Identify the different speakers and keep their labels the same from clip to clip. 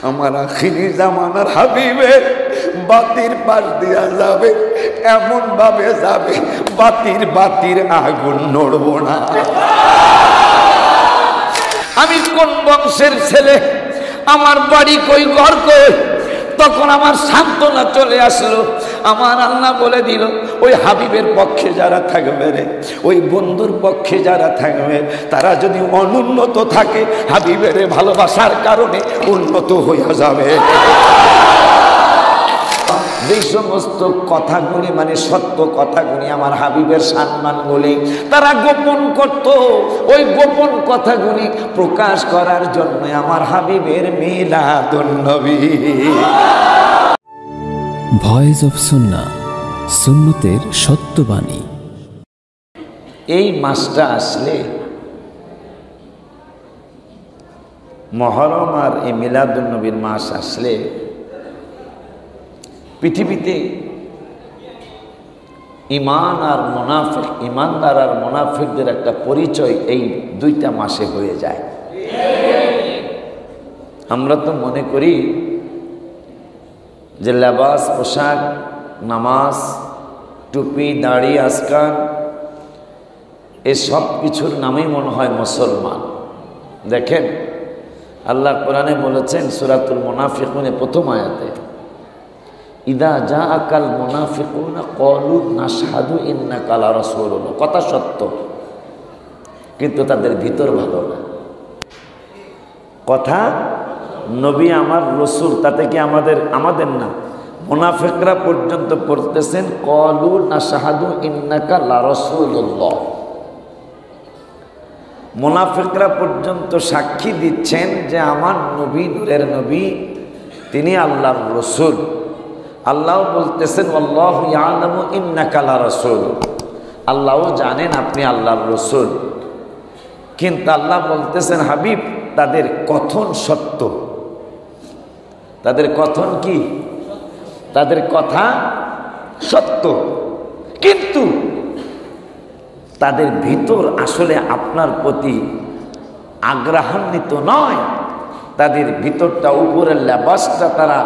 Speaker 1: আমার আখিরি জামানার হাবিবে বাতির পাশ দিয়া যাবে, এমন ভাবে যাবে বাতির আগুন নড়ব না। আমি কোন বংশের ছেলে, আমার বাড়ি কই, ঘর কই? তখন আমার সান্ত্বনা চলে আসলো। আমার আল্লাহ বলে দিল, ওই হাবিবের পক্ষে যারা থাকবে রে, ওই বন্ধুর পক্ষে যারা থাকবে, তারা যদি অনুন্নত থাকে হাবিবের ভালোবাসার কারণে উন্নত হয়ে যাবে। যেই সমস্ত কথাগুলি মানে সত্য কথাগুলি আমার হাবিবের সম্মানগুলি তারা গোপন করত, ওই গোপন কথাগুলি প্রকাশ করার জন্য আমার হাবিবের মিলাদুন নবী।
Speaker 2: ভয়েস অফ সুন্নাহ, সুন্নতের সত্যবাণী।
Speaker 1: এই মাসটা আসলে, মুহররম আর এই মিলাদুন নবীর মাস আসলে পৃথিবীতে ঈমান আর মুনাফিক, ঈমানদার আর মুনাফিকদের একটা পরিচয় এই দুইটা মাসে হয়ে যায়। আমরা তো মনে করি যে লেবাস, পোশাক, নামাজ, টুপি, দাড়ি, আজকার এই সব কিছুর নামেই মনে হয় মুসলমান। দেখেন আল্লাহ কোরআনে বলেছেন সূরাতুল মুনাফিকুনে প্রথম আয়াতে, ইদা জাআকাল মুনাফিকুনা ক্বালু নাশহাদু ইন্নাকা লা রাসূলুল্লাহ। কথা সত্য, কিন্তু তাদের ভিতর ভালো না। কথা নবী আমার রসুল, তাতে কি আমাদের না? মুনাফিকরা পর্যন্ত পড়তেছেন ক্বালু নাশহাদু ইন্নাকা লা রাসূলুল্লাহ। মুনাফিকরা পর্যন্ত সাক্ষী দিচ্ছেন যে আমার নবী নূরের নবী, তিনি আল্লাহর রসুল। আল্লাহ বলতেছেন আল্লাহু ইয়ালামু ইন্নাকা লা রাসূল, আল্লাহও জানেন আপনি আল্লাহর রসুল। কিন্তু আল্লাহ বলতেছেন হাবিব তাদের কথন সত্য, তাদের কথন কি? তাদের কথা সত্য, কিন্তু তাদের ভিতর আসলে আপনার প্রতি আগ্রহান্বিত নয়। তাদের ভিতরটা, উপরের লেবাসটা তারা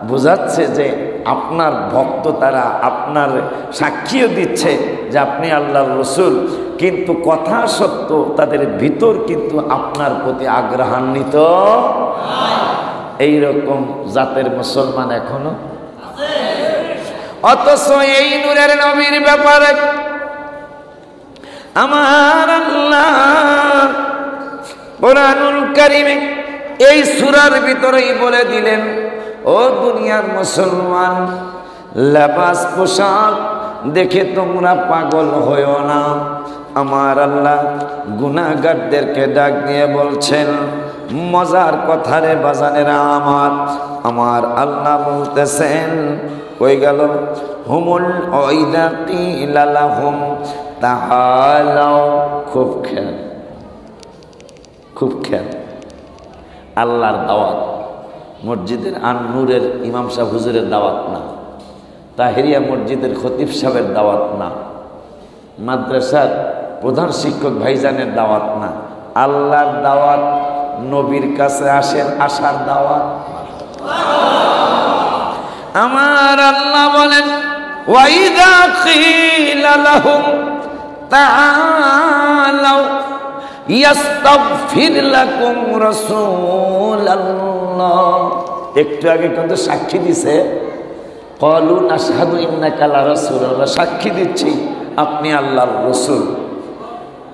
Speaker 1: বোঝাচ্ছে যে আপনার ভক্ত, তারা আপনার সাক্ষীও দিচ্ছে যে আপনি আল্লাহর রসুল, কিন্তু কথা সত্য, তাদের ভিতর কিন্তু আপনার প্রতি আগ্রহান্বিত। এইরকম জাতের মুসলমান এখনো। অথচ এই নূরের নবীর ব্যাপারে আমার আল্লাহ কুরআনুল কারীমে এই সূরার ভিতরেই বলে দিলেন, ও দুনিয়ার মুসলমান, লেবাস পোশাক দেখে তোমরা পাগল হইও না। আমার আল্লাহ গুনাহগারদেরকে ডাক দিয়ে বলছেন, মজার কথা রে বাজানেরা আমার আল্লাহ বলতেছেন, কই গেল হুমুল ওয়াইদা কিলা লাহুম তাআলাও। খুব খেয়াল, আল্লাহর দাওয়াত, মসজিদের আন-নূরের ইমাম সাহেব হুজুরের দাওয়াত না, তাহেরিয়া মসজিদের খতিব সাহেবের দাওয়াত না, মাদ্রাসার প্রধান শিক্ষক ভাইজানের দাওয়াত না, আল্লাহর দাওয়াত, নবীর কাছে আসেন, আসার দাওয়াত। আমার আল্লাহ বলেন, ওয়াইদা কিলা লাহুম তাআলাউ ইয়াস্তাগফির লাকুম রাসূলুল্লাহ। একটু আগে কিন্তু সাক্ষী দিছে, ক্বালু নাশহাদু ইন্নাকা লা রাসূলুল্লাহ, সাক্ষী দিচ্ছি আপনি আল্লাহর রসুল।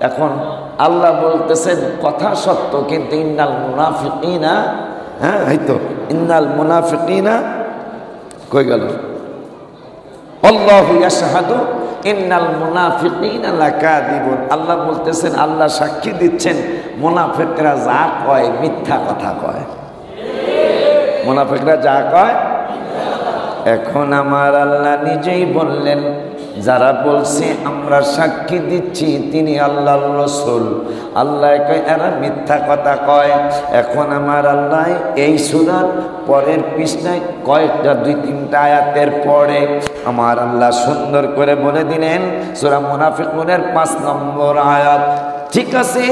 Speaker 1: এখন আল্লাহ বলতেছেন কথা সত্য, কিন্তু ইন্নাল মুনাফিকিনা, হ্যাঁ হয়তো ইন্নাল মুনাফিকিনা কই গেল, আল্লাহু ইয়াশহাদু ইন্নাল মুনাফিকিনা লাকাযিবুন। আল্লাহ বলতেছেন, আল্লাহ সাক্ষী দিচ্ছেন মুনাফিকরা যা কয় মিথ্যা কথা কয়। মুনাফিকরা যা কয়। এখন আমার আল্লাহ নিজেই বললেন, যারা বলছে আমরা সাক্ষী দিচ্ছি তিনি আল্লাহর রসুল, আল্লাহ কয় এরা মিথ্যা কথা কয়। এখন আমার আল্লাহ এই সূরার পরের পৃষ্ঠায় কয়েকটা 2-3টা আয়াতের পরে আমার আল্লাহ সুন্দর করে বলে দিলেন, সূরা মুনাফিকুনের 5 নম্বর আয়াত, ঠিক আছে,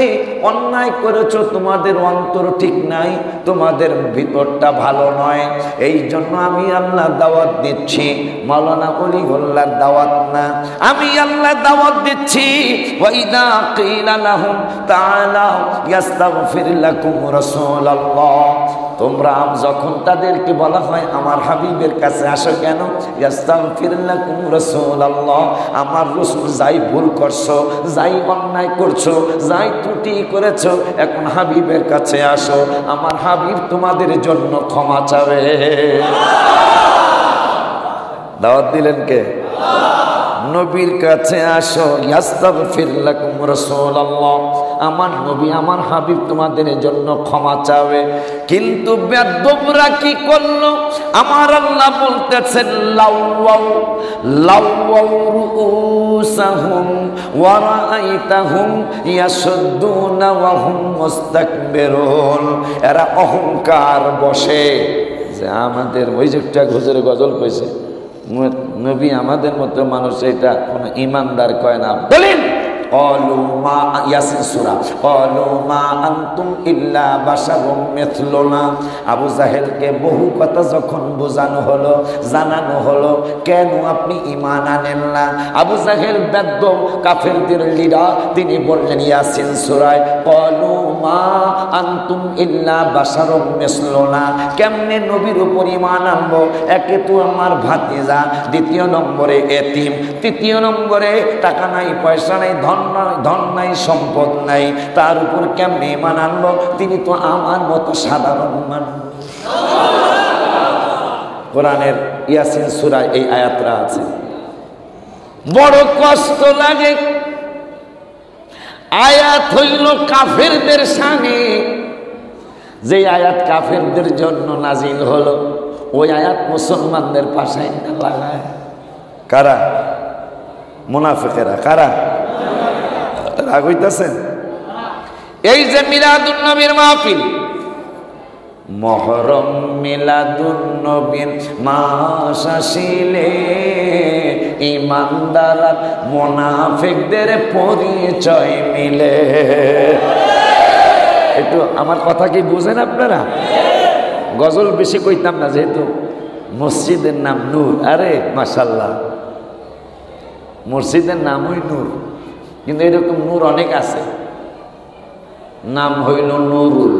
Speaker 1: অন্যায় করেছো, তোমাদের অন্তর ঠিক নাই, তোমাদের ভিতরটা ভালো নয়, এই জন্য আমি আল্লাহ দাওয়াত দিচ্ছি। মাওলানা ওলিউল্লাহর দাওয়াত না, আমি আল্লাহ দাওয়াত দিচ্ছি। ওয়াইদা কিলা লাহুম তাআলা ইস্তাগফির লাকুম রাসূলুল্লাহ, তোমরা যখন তাদেরকে বলা হয় আমার হাবিবের কাছে আসো, কেন? ইস্তাগফির লাকুম রাসূলুল্লাহ, আমার রাসূল যাই ভুল করছো, যাই অন্যায় করছো, যাই ত্রুটি করেছো, এখন হাবিবের কাছে আসো, আমার হাবিব তোমাদের জন্য ক্ষমা চাবে। দাওয়াত দিলেন কে? নবীর কাছে আসো, ইস্তাগফির লাকুম রাসূলুল্লাহ, আমার নবী আমার হাবিব তোমাদের জন্য ক্ষমা চাবে। কিন্তু বেদবরা কি করলো? আমার আল্লাহ বলতেছেন লাউয়াউ লাউয়াউ রুউসাহুম ওয়া রাআইতাহুম ইয়াসুদ্দুনা ওয়া হুম মুস্তাকবিরুন, এরা অহংকার বসে যে আমাদের, ওই যে একটা হুজুরে গজল কইছে, নবী আমাদের মতো মানুষ, এটা কোনো ইমানদার কয় না। বলেন ক্বালু মা, ইয়াসিন সূরা, ক্বালু মা আনতুম ইল্লা বাশারুম মিথলুনা। আবু জাহেলকে বহু কথা যখন বোঝানো হলো, জানানো হলো, কেন আপনি ঈমান আনেন না? আবু জাহেল বেদ্য কাফেরদের লিডার, তিনি বললেন ইয়াসিন সূরায়, ক্বালু মা আনতুম ইল্লা বাশারুম মিথলুনা, কেমনে নবীর উপর ঈমান আনবো? একে তো আমার ভাতিজা, দ্বিতীয় নম্বরে এতিম, তৃতীয় নম্বরে টাকা নাই, পয়সা নাই, ধন নাই, সম্পদ নাই, তার উপর কেমনে ঈমান আনবো? তিনি তো আমার মতো সাধারণ মানুষ। কোরআনের ইয়াসিন সূরায় এই আয়াতটা আছে। বড় কষ্ট লাগে, আয়াত হইল কাফেরদের শানে, যে আয়াত কাফেরদের জন্য নাজিল হলো, ওই আয়াত মুসলমানদের পাশে লাগায় কারা? মুনাফিকেরা। কারা? রাগ হইতেছেন? এই যে মিলাদুন নবীর মাহফিল, মহরম মিলাদুন নবীর মাস আসিলে ইমানদার মুনাফিকদের পরিচয় মিলে। একটু আমার কথা কি বুঝেন আপনারা? গজল বেশি কইতাম না, যেহেতু মসজিদের নাম নূর। আরে মাশাআল্লাহ, মসজিদের নামই নূর, কিন্তু এরকম নূর অনেক আছে। নাম হইল নুরুল,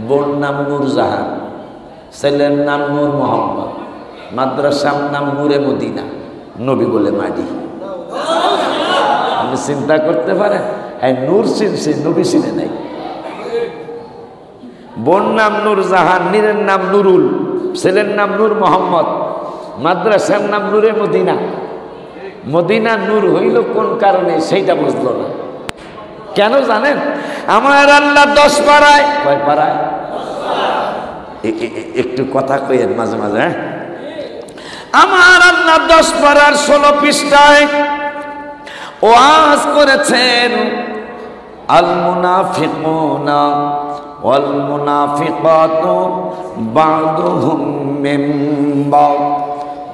Speaker 1: বোন নাম নূরজাহান, ছেলের নাম নূর মোহাম্মদ, মাদ্রাসার নাম নূরে মদিনা, নবী বলে মাডি। আপনি চিন্তা করতে পারেন, হ্যাঁ নূর চিনছে, নবী চিনে নাই। বোন নাম নূরজাহান, নীরের নাম নুরুল, ছেলের নাম নূর মোহাম্মদ, মাদ্রাসার নাম নূরে মদিনা। মদিনা নূর হইল কোন কারণে সেইটা বুঝলো না। কেন জানেন? আমার আল্লাহ 10 পাড়ায়, কয় পাড়ায়? একটু কথা কইেন মাঝে মাঝে। হ্যাঁ, আমার আল্লাহ 10 পাড়ার 16 পৃষ্ঠায় ওয়াজ করেছেন, আল মুনাফিকুনা ওয়াল মুনাফিকাতু বা'দুহুম মিন বা'দ।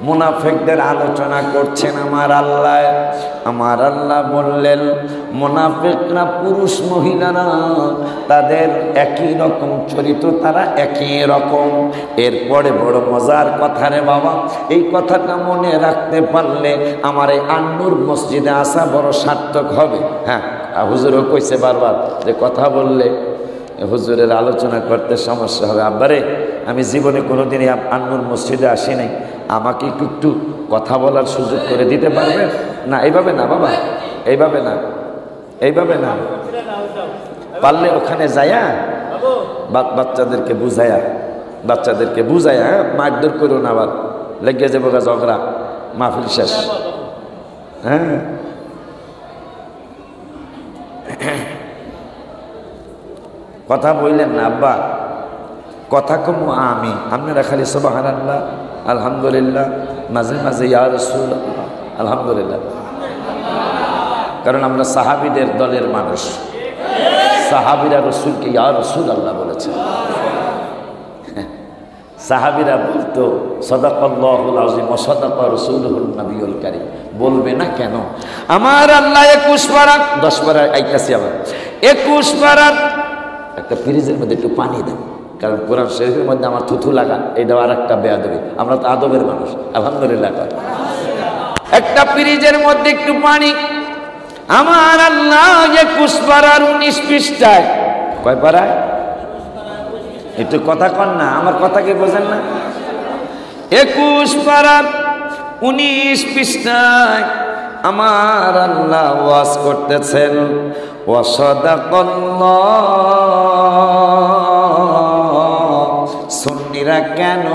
Speaker 1: মুনাফিকদের আলোচনা করছেন আমার আল্লাহ। আমার আল্লাহ বললেন মুনাফিকরা পুরুষ মহিলারা তাদের একই রকম চরিত্র, তারা একই রকম। এরপরে বড় মজার কথা রে বাবা, এই কথাটা মনে রাখতে পারলে আমার এই আন্নুর মসজিদে আসা বড় সার্থক হবে। হ্যাঁ, হুজুরও কইছে বারবার যে কথা বললে হুজুরের আলোচনা করতে সমস্যা হবে। আব্বারে, আমি জীবনে কোনোদিনই আন্নুর মসজিদে আসি নাই, আমাকে একটু কথা বলার সুযোগ করে দিতে পারবেন? না, এইভাবে না বাবা, এইভাবে না, এইভাবে না, পারলে ওখানে যায়া বাচ্চাদেরকে বুঝায়া, মারধর করো না, আবার লেগে যাবো গা ঝগড়া, মাহফিল শেষ। হ্যাঁ, কথা বললেন না আব্বা, কথা কম আমি, আপনারা খালি সুবহানাল্লাহ আলহামদুলিল্লাহ, মাঝে মাঝে ইয়া রাসূলুল্লাহ আলহামদুলিল্লাহ, কারণ আমরা সাহাবীদের দলের মানুষ। সাহাবীরা রাসূলকে ইয়া রাসূলুল্লাহ বলেছে। সাহাবীরা বলতো সাদাকাল্লাহুল আযীম ওয়া সাদাকা রাসূলুহুন নবিয়ুল কারীম। বলবে না কেন? আমার আল্লাহ 21 পারা 10 পারা আইতাছি আবার 21 পারার একটা ফ্রিজের মধ্যে একটু পানি দেন, কারণ কোরআন শরীফের মধ্যে আমার থুথু লাগা এটাও আর একটা বেয়াদবি। আমরা তো আদবের মানুষ, আলহামদুলিল্লাহ। একটা ফ্রিজের মধ্যে একটু পানি। আমার আল্লাহ 21 পারার 19 পৃষ্ঠায়, কয় পারায়? একটু কথা কন না, আমার কথা কি বোঝেন না? 21 পারার 19 পৃষ্ঠায় আমার আল্লাহ ওয়াজ করতেছেন, ওয়া সাদাকাল্লাহ। সুন্নিরা কেন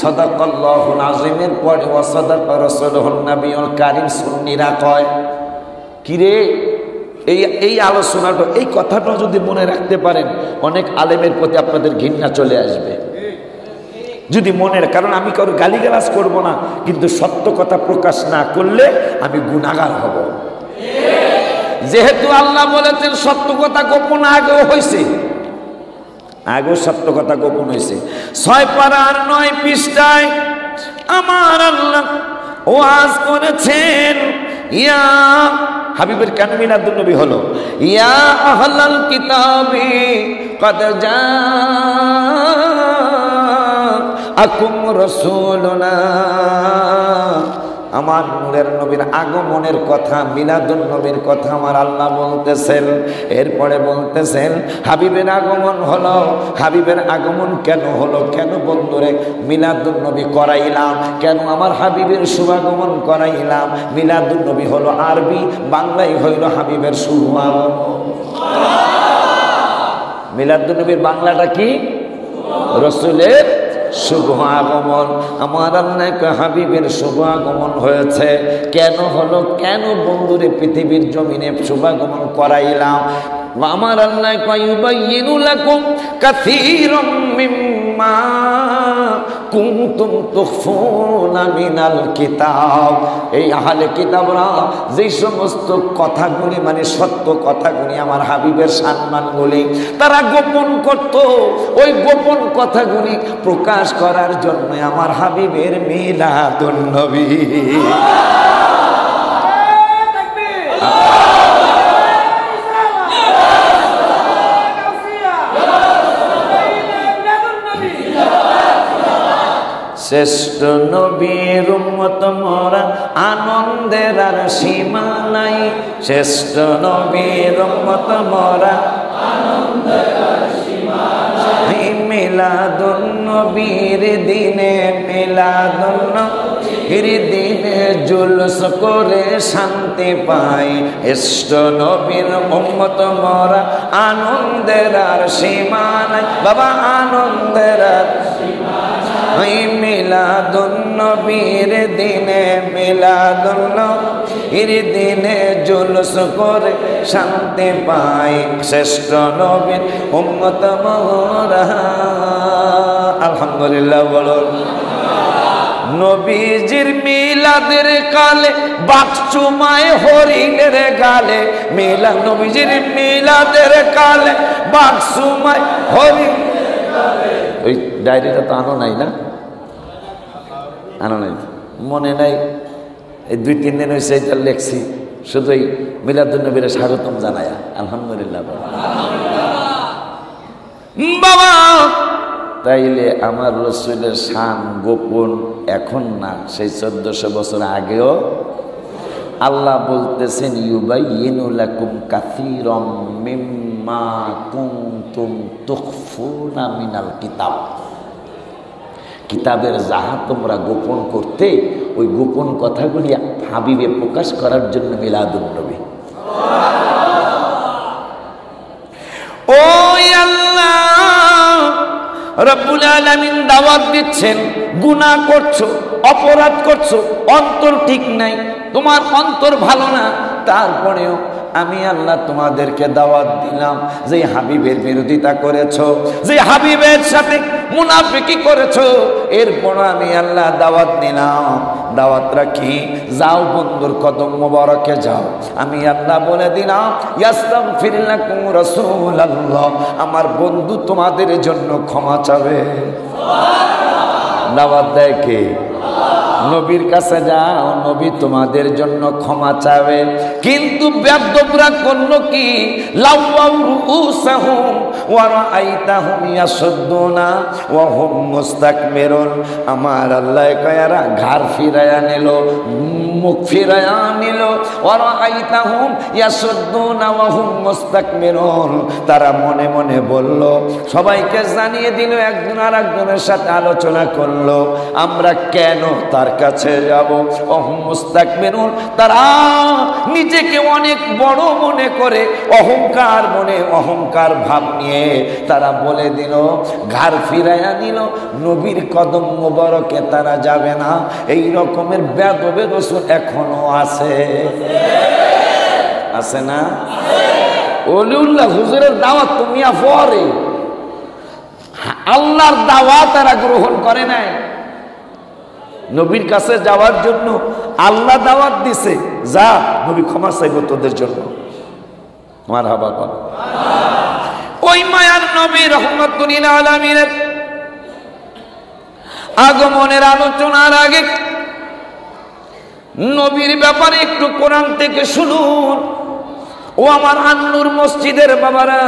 Speaker 1: সাদাকাল্লাহুল আযীমের পরে ওয়া সাদাকা রাসূলুহুন নবিয়ুল কারীম সুন্নিরা কয়? কিরে, এই আলোচনাটা, এই কথাটা যদি মনে রাখতে পারেন, অনেক আলেমের প্রতি আপনাদের ঘৃণা চলে আসবে। যদি মনে, কারণ আমি কারো গালিগালাজ করব না, কিন্তু সত্য কথা প্রকাশ না করলে আমি গুনাহগার হব। যেহেতু আল্লাহ বলেছেন সত্য কথা গোপন আগেও হয়েছে, আগেও সত্য কথা গোপন হয়েছে। 6 পারা আর 9 পৃষ্ঠায় আমার আল্লাহ ওয়াজ করেছেন, ইয়া হাবিবের কেন মিলাদুন নবী হলো? ইয়া আহলাল কিতাবি কদ জাআকুম রাসূলুনা। আমার নূরের নবীর আগমনের কথা, মিলাদুন নবীর কথা আমার আল্লাহ বলতেছেন। এরপরে বলতেছেন হাবিবের আগমন হলো। হাবিবের আগমন কেন হলো? কেন বন্ধুরে মিলাদুন নবী করাইলাম? কেন আমার হাবিবের শুভাগমন করাইলাম? মিলাদুন নবী হলো আরবি, বাংলায় হইল হাবিবের শুভ আগমন। মিলাদুন নবীর বাংলাটা কি? রসুলের শুভ আগমন। আমার আল্লাহ হাবিবের শুভ আগমন হয়েছে। কেন হলো? কেন বন্ধুরে পৃথিবীর জমিনে শুভাগমন করাইলাম? আমার আল্লাহ ইউবাইয়িনু লাকুম কাসীরাম মিম্মা কুনতুম তুখফুনা মিনাল কিতাব। এই আহলে কিতাবরা যে সমস্ত কথাগুলি, মানে সত্য কথাগুলি, আমার হাবিবের সম্মানগুলি তারা গোপন করত, ওই গোপন কথাগুলি প্রকাশ করার জন্য আমার হাবিবের মিলাদুন নবী। শ্রেষ্ঠ নবীর উম্মত মোরা, আনন্দের আর সীমা নাই। শ্রেষ্ঠ নবীর উম্মত মোরা, আনন্দের আর সীমা নাই। মিলাদুন নবীর দিনে, মিলাদুন নবীর দিনে জুলুস করে শান্তি পাই। শ্রেষ্ঠ নবীর উম্মত মোরা, আনন্দের আর সীমা নাই। বাবা, আনন্দের আর সীমা নাই। মিলাদুন নবীর দিনে, মিলাদুন নবীর দিনে জুলুস করে শান্তি পাই। শ্রেষ্ঠ নবীর উম্মত মোরা। আলহামদুলিল্লাহ বলুন। নবীজির মিলাদের কালে বাকচুমায় হরিণের গালে। মিলাদ, নবীজির মিলাদের কালে বাকচুমায় হরিণ। ওই ডায়েরিটা তো আনো নাই না? আনো নাই, মনে নাই। এই 2-3 দিন হয়েছে এটা লেখছি, শুধু এই মিলাদুন নবীর স্বাগতম জানায়া। আলহামদুলিল্লাহ বাবা। তাইলে আমার রসুলের শান গোপন এখন না, সেই 1400 বছর আগেও আল্লাহ বলতেছেন ইউবাইয়িনু লাকুম কাসীরাম মিম্মা কুনতুম তুখফুনা মিনাল কিতাব। কিতাবের যাহা তোমরা গোপন করতে, ওই গোপন কথাগুলি হাবিবে প্রকাশ করার জন্য মিলাদুন নবী। ও আল্লাহ রব্বুল আলামিন দাওয়াত দিচ্ছেন, গুনাহ করছো, অপরাধ করছো, অন্তর ঠিক নাই, তোমার অন্তর ভালো না, তারপরেও আমি আল্লাহ তোমাদেরকে দাওয়াত দিলাম যে হাবিবের বিরোধিতা করেছো, যে হাবিবের সাথে মুনাফিকি করেছো, এরপর আমি আল্লাহ দাওয়াত দিলাম। দাওয়াত রাখি, যাও বন্ধুর কদম মোবারকে যাও। আমি আল্লাহ বলে দিলাম ইস্তাগফির লাকুম রাসূলুল্লাহ, আমার বন্ধু তোমাদের জন্য ক্ষমা চাবে। দাওয়াত দেয় কে? নবীর কাছে যাও, নবী তোমাদের জন্য ক্ষমা চাবে। কিন্তু বেয়াদবরা করলো কি? লাওয়াউ রুউসাহুম ওয়া রাআইতাহুম ইয়াসুদ্দুনা ওয়া হুম মুস্তাকবিরুন। আমার আল্লাহ কয়ারা ঘাড় ফিরায়া নিল, মুখ ফিরায়া নিল। ওয়া রাআইতাহুম ইয়াসুদ্দুনা ওয়া হুম মুস্তাকবিরুন। তারা মনে মনে বলল, সবাইকে জানিয়ে দিল, একজন আর একজনের সাথে আলোচনা করলো, আমরা কেন তার কাছে যাব? অহম মুস্তাকবিরুন। তারা নিজেকে অনেক বড় মনে করে, অহংকার মনে, অহংকার ভাব নিয়ে তারা বলে দিল, ঘাড় ফিরাইয়া নিল, নবীর কদম মোবারকে তারা যাবে না। এই রকমের বেয়াদবের রাসূল এখনো আছে, আছে না? ওলিউল্লাহ হুজুরের দাওয়াত তুমি পরে, আল্লাহর দাওয়াত তারা গ্রহণ করে নাই। নবীর কাছে যাওয়ার জন্য আল্লাহ দাওয়াত দিছে, যা নবী ক্ষমা চাইব তোদের জন্য। মারহাবা কর। ওই মায়ার নবী রাহমাতুল লিল আলামিনের আগমনের আলোচনার আগে নবীর ব্যাপারে একটু কোরআন থেকে শুনুন। ও আমার আন্নুর মসজিদের বাবারা,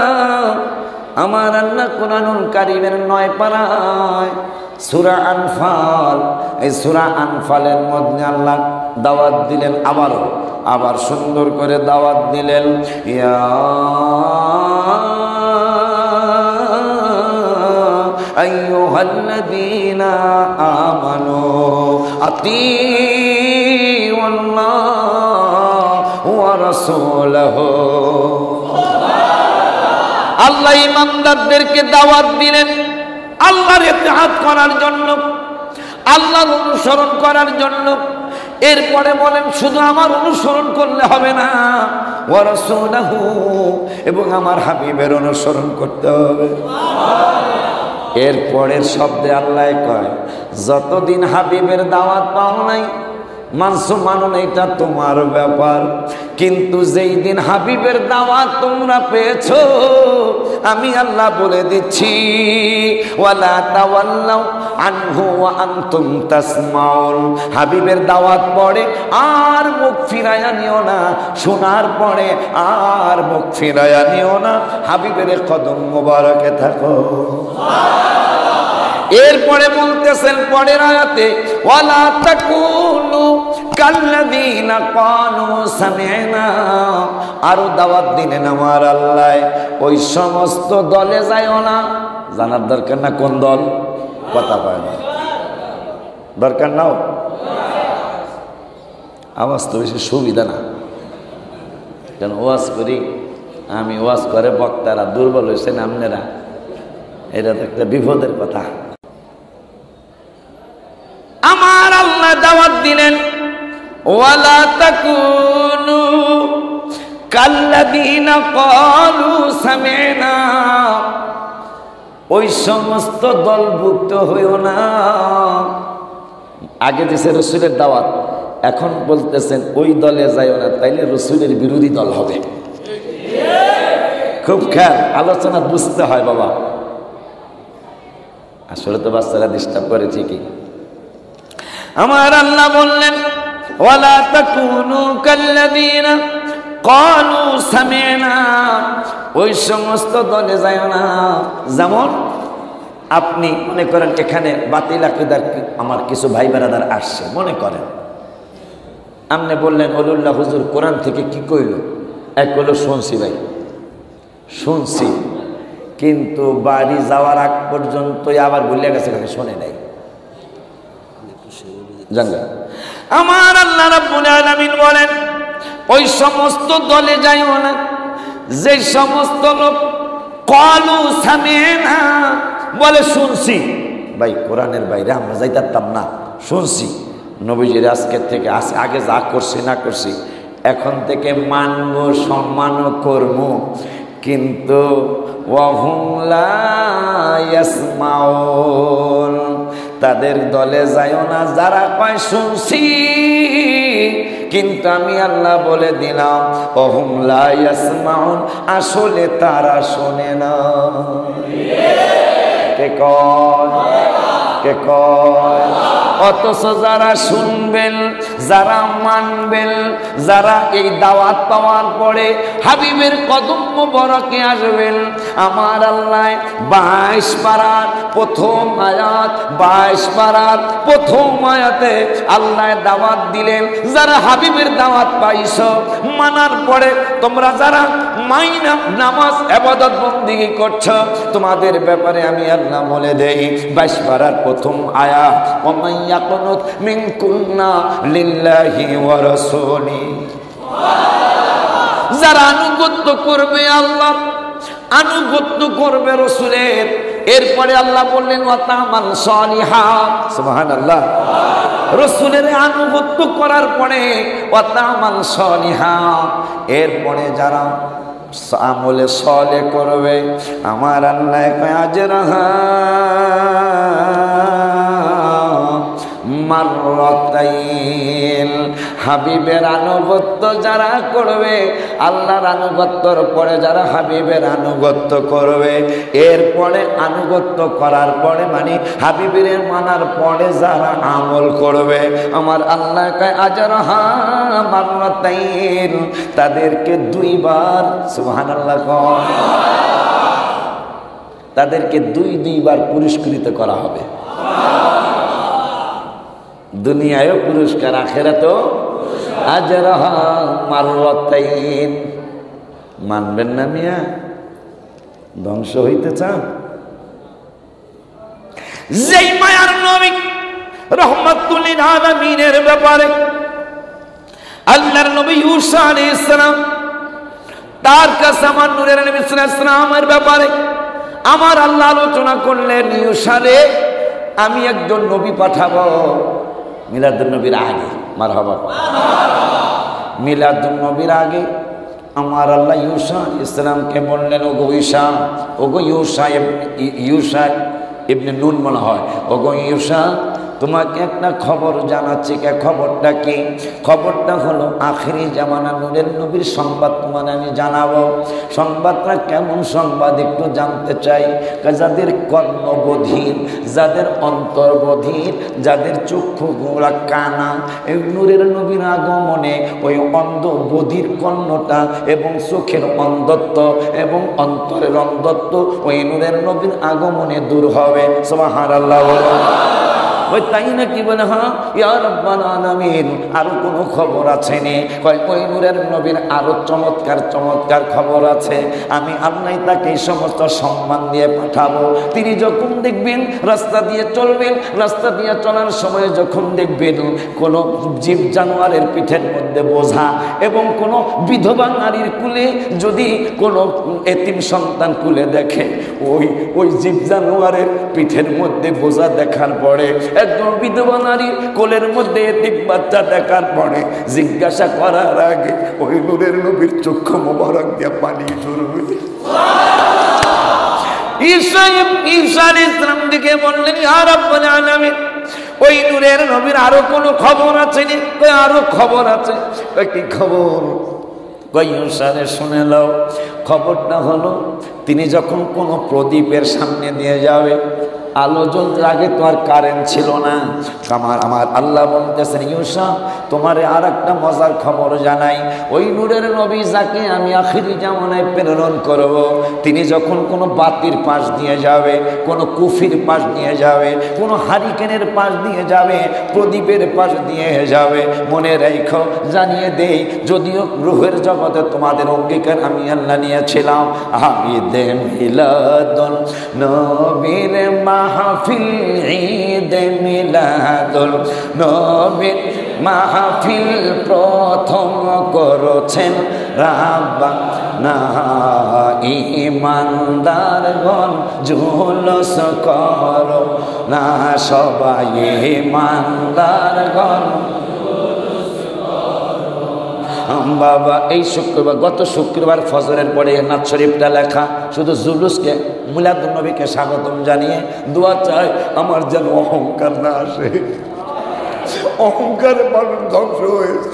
Speaker 1: আমার আল্লাহ কোরআনুল কারীমের 9 পারায় সূরা আনফাল, এই সূরা আনফালের মধ্যে আল্লাহ দাওয়াত দিলেন, আবার সুন্দর করে দাওয়াত দিলেন, ইয়া আইয়ুহাল্লাযীনা আমানু আতিউল্লাহ ওয়া রাসূলাহু। আল্লাহ ইমানদারদেরকে দাওয়াত দিলেন আল্লাহর ইতিআত করার জন্য, আল্লাহর অনুসরণ করার জন্য। এরপরে বলেন শুধু আমার অনুসরণ করলে হবে না, ওয়া রাসূলুহু, এবং আমার হাবিবের অনুসরণ করতে হবে। এরপরের শব্দে আল্লাহ কয়, যতদিন হাবিবের দাওয়াত পাও নাই মানসু মানুন, এটা তোমার ব্যাপার। কিন্তু যেই দিন হাবিবের দাওয়াত তোমরা পেয়েছো, আমি আল্লাহ বলে দিচ্ছি, ওয়ালা তাওয়াল্লাউ আনহু ওয়া আনতুম তাসমাউন। হাবিবের দাওয়াত পড়ে আর মুখ ফিরায়া নিও না, শোনার পরে আর মুখ ফিরায়া নিও না, হাবিবের কদম মোবারকে থাকো। এরপরে বলতেছেন পরের আয়াতে, ওয়ালা তাকুনু কাল্লাযীনা ক্বালু সামি'না। আরো দাওয়াত দিলেন আমার আল্লাহ, ওই সমস্ত দলে যাইও না। জানার দরকার না কোন দল? কথা পায় না, দরকার নাও, আওয়াজ তো বেশি সুবিধা না। কেন ওয়াজ করি আমি, ওয়াজ করে বক্তারা দুর্বল হয়েছেন আপনারা, এটা তো একটা বিপদের কথা। আমার আল্লাহ দাওয়াত দিলেন, ওয়ালা তাকুনু কাল্লাযীনা ক্বালু সামি'না। ওই সমস্ত দলভুক্ত হইও না। আগে দিছে রাসূলের দাওয়াত, এখন বলতেছেন ওই দলে যাইও না, তাইলে রাসূলের বিরোধী দল হবে। খুব খেয়াল, আলোচনা বুঝতে হয় বাবা। আসলে তো বাচ্চারা ডিস্টার্ব করে ঠিকই। আমার আল্লাহ বললেন, ওয়ালা তাকুনু কাল্লাযীনা ক্বালু সামি'না। ওই সমস্ত দলে যায় না। যেমন আপনি মনে করেন এখানে বাতিল আকীদার আমার কিছু ভাই বেরাদার আসছে, মনে করেন আপনি বললেন ওলিউল্লাহ হুজুর কোরআন থেকে কি কইল? এক কইল শুনছি ভাই, শুনছি, কিন্তু বাড়ি যাওয়ার আগ পর্যন্তই আবার ভুলে গেছে, শোনে নাই। জানলেন? আমার আল্লাহ রাব্বুল আলামিন বলেন, ওই সমস্ত দলে যাইও না যে সমস্ত লোক ক্বালু সামি'না বলে শুনছি। ভাই কোরআনের বাইরে আমরা যাইতাম না, শুনছি নবীজির আজকের থেকে আগে যা করছি না করছি, এখন থেকে মানব, সম্মানও করব, কিন্তু ওয়াহুম লা ইয়াসমাউন। তাদের দলে যাইও না যারা কয় শুনছি, কিন্তু আমি আল্লাহ বলে দিলাম ওহুম লা ইয়াসমাউন, আসলে তারা শোনে না। কে কয়? কাকে কয়। অথচ যারা শুনবেন, যারা মানবেন, যারা এই দাওয়াত পাওয়ার পরে হাবিবের কদম মোবারকে আসবেন, আমার আল্লাহ 22 পারার প্রথম আয়াত, 22 পারার প্রথম আয়াতে আল্লাহ দাওয়াত দিলেন, যারা হাবিবের দাওয়াত পাইছো, মানার পরে তোমরা যারা মাইনা নামাজ ইবাদত বন্দেগী করছো, তোমাদের ব্যাপারে আমি আল্লাহ বলে দেই 22 পারার প্রথম আয়াত, ওয়া ইয়াকুনুত মিনকুন্না লিল্লাহি ওয়া রাসূলি, যারা আনুগত্য করবে আল্লাহ, আনুগত্য করবে রাসূলের। এরপরে আল্লাহ বললেন ওয়া তা'মাল সালিহা, সুবহানাল্লাহ। রাসূলের আনুগত্য করার পরে ওয়া তা'মাল সালিহা, এরপরে যারা আমলে সালেহ করবে, আমার আল্লাহ কয় আজরাহা মাররাতাইন, হাবিবের আনুগত্য যারা করবে, আল্লাহর আনুগত্যর পরে যারা হাবিবের আনুগত্য করবে, এরপরে আনুগত্য করার পরে মানে হাবিবের মানার পরে যারা আমল করবে, আমার আল্লাহ কয় আজরাহা মাররাতাইন, তাদেরকে 2 বার, সুবহানাল্লাহ, তাদেরকে 2 বার পুরস্কৃত করা হবে। দুনিয়ায়ও পুরস্কার, আখিরাতেও আজরাহা মাররাতাইন। মানবেন না মিয়া? ধ্বংস হইতে চান? যেই মায়ার নবী রহমাতুল লিল আলামিনের ব্যাপারে আল্লাহর নবী ঈসা আলাইহিস সালাম, তার কাছে আমার নূরের নবী সাল্লাল্লাহু আলাইহি ওয়াসাল্লামের ব্যাপারে আমার আল্লাহ আলোচনা করলেন, ঈসা রে আমি একজন নবী পাঠাবো মিলাদুন নবীর আগে, মারহাবা, মিলাদুন নবীর আগে আমার আল্লাহ ঈসা ইসলামকে বললেন, ওগো ঈসা, ওগো ঈসা ইবনে নুন মনে হয়, ওগো ঈসা তোমাকে একটা খবর জানাচ্ছি। খবরটা কি? খবরটা হলো আখিরি জামানা নূরের নবীর সংবাদ তোমার আমি জানাবো। সংবাদটা কেমন সংবাদ একটু জানতে চাই। যাদের কর্ণবধির, যাদের অন্তর্বধির, যাদের চক্ষুগুলা কানা, এই নূরের নবীর আগমনে ওই অন্ধ বধির কর্ণটা এবং চোখের অন্ধত্ব এবং অন্তরের অন্ধত্ব ওই নূরের নবীর আগমনে দূর হবে। সুবহানাল্লাহ। ওই তাই নাকি? বলে হ্যাঁ ইয়া রাব্বাল আলামিন, আরো কোনো খবর আছে নি? কয় ওই নূরের নবীর আরো চমৎকার চমৎকার খবর আছে। আমি আল্লাহ তাকে এই সমস্ত সম্মান দিয়ে পাঠাবো। তিনি যখন দেখবেন রাস্তা দিয়ে চলবেন, রাস্তা দিয়ে চলার সময় যখন দেখবেন কোনো জীব জানোয়ারের পিঠের মধ্যে বোঝা এবং কোনো বিধবা নারীর কুলে যদি কোনো এতিম সন্তান কুলে দেখে, ওই জীব জানোয়ারের পিঠের মধ্যে বোঝা দেখার পরে, একজন বিধবা নারীর কোলের মধ্যে এতিম বাচ্চা দেখার পরে জিজ্ঞাসা করার আগে ওই নূরের নবীর চক্ষু মোবারক দিয়ে পানি ঝরবে। ঈসা আলাইহিস সালাম দিকে বললেন, ইয়া রাব্বাল আলামিন, ওই নূরের নবীর আরো কোনো খবর আছে নি? কই আরো খবর আছে। কি খবর? কই ঈসা রে শুনে নাও। খবরটা হলো তিনি যখন কোনো প্রদীপের সামনে দিয়ে যাবে, আলো জ্বলতে, আগে তো আর কারেন্ট ছিল না। আমার আল্লাহ বলতেছেন, ঈসা তোমারে আর একটা মজার খবর জানাই। ওই নূরের নবী যাকে আমি আখিরি জামানায় প্রেরণ করব, তিনি যখন কোনো বাতির পাশ দিয়ে যাবে, কোনো কুফির পাশ দিয়ে যাবে, কোনো হারিকেনের পাশ দিয়ে যাবে, প্রদীপের পাশ দিয়ে যাবে, মনে রেখো, জানিয়ে দেই, যদিও রূহের জগতে তোমাদের অঙ্গীকার আমি আল্লাহ নিয়েছিলাম, আমি দে মিলাদুন নবীর মাহফিল, ঈদ মিলাদুল নবীর মাহফিল প্রথম করেছেন রাব্বানা, ঈমানদারগণ জুলুস করো না, সবাই ঈমানদারগণ। বাবা এই শুক্রবার, গত শুক্রবার ফজরের পরে নাথ শরীফটা লেখা, শুধু জুলুসকে মিলাদুন নবীকে স্বাগতম জানিয়ে দোয়া চাই আমার যেন অহংকার না আসে। অহংকারে মানুষ ধ্বংস হয়েছে।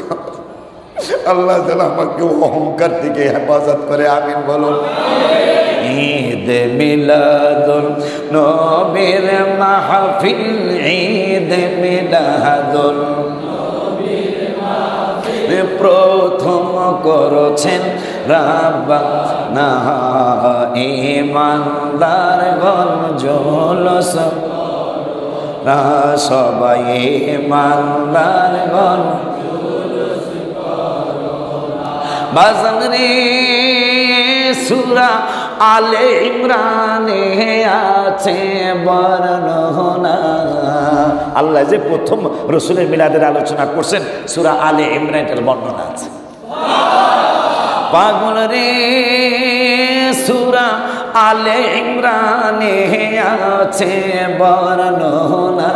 Speaker 1: আল্লাহ যেন আমাকে অহংকার থেকে হেফাজত করে, আমিন বলুন। ঈদ মিলাদুন নবীর মাহফিল, ঈদ মিলাদুন প্রথম করেছেন রাব্বানা, ঈমানদারগণ জুলুস সবাই ঈমানদারগণ বাজান রে। সূরা আলে ইমরানে আছে বর্ণনা, আল্লাহ যে প্রথম রসুলের মিলাদের আলোচনা করছেন সূরা আলে ইমরানের বর্ণনা আছে। পাগল রে সূরা আলে ইমরানে আছে বর্ণনা,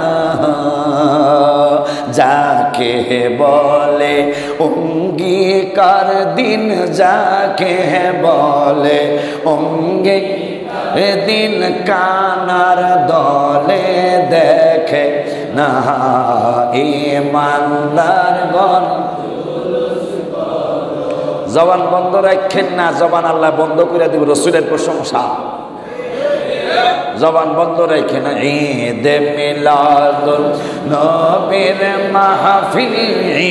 Speaker 1: যাকে বলে অঙ্গীকার দিন, যাকে বলে অঙ্গীকার দিন, কানার দলে দেখে না ঈমানদারগণ। জবান বন্ধ রাখেন না, জবান আল্লাহ বন্ধ করে দিব রসুলের প্রশংসা। জবান বন্ধ রাখেন না। ঈদ মিলাদুন নবীর মাহফিল,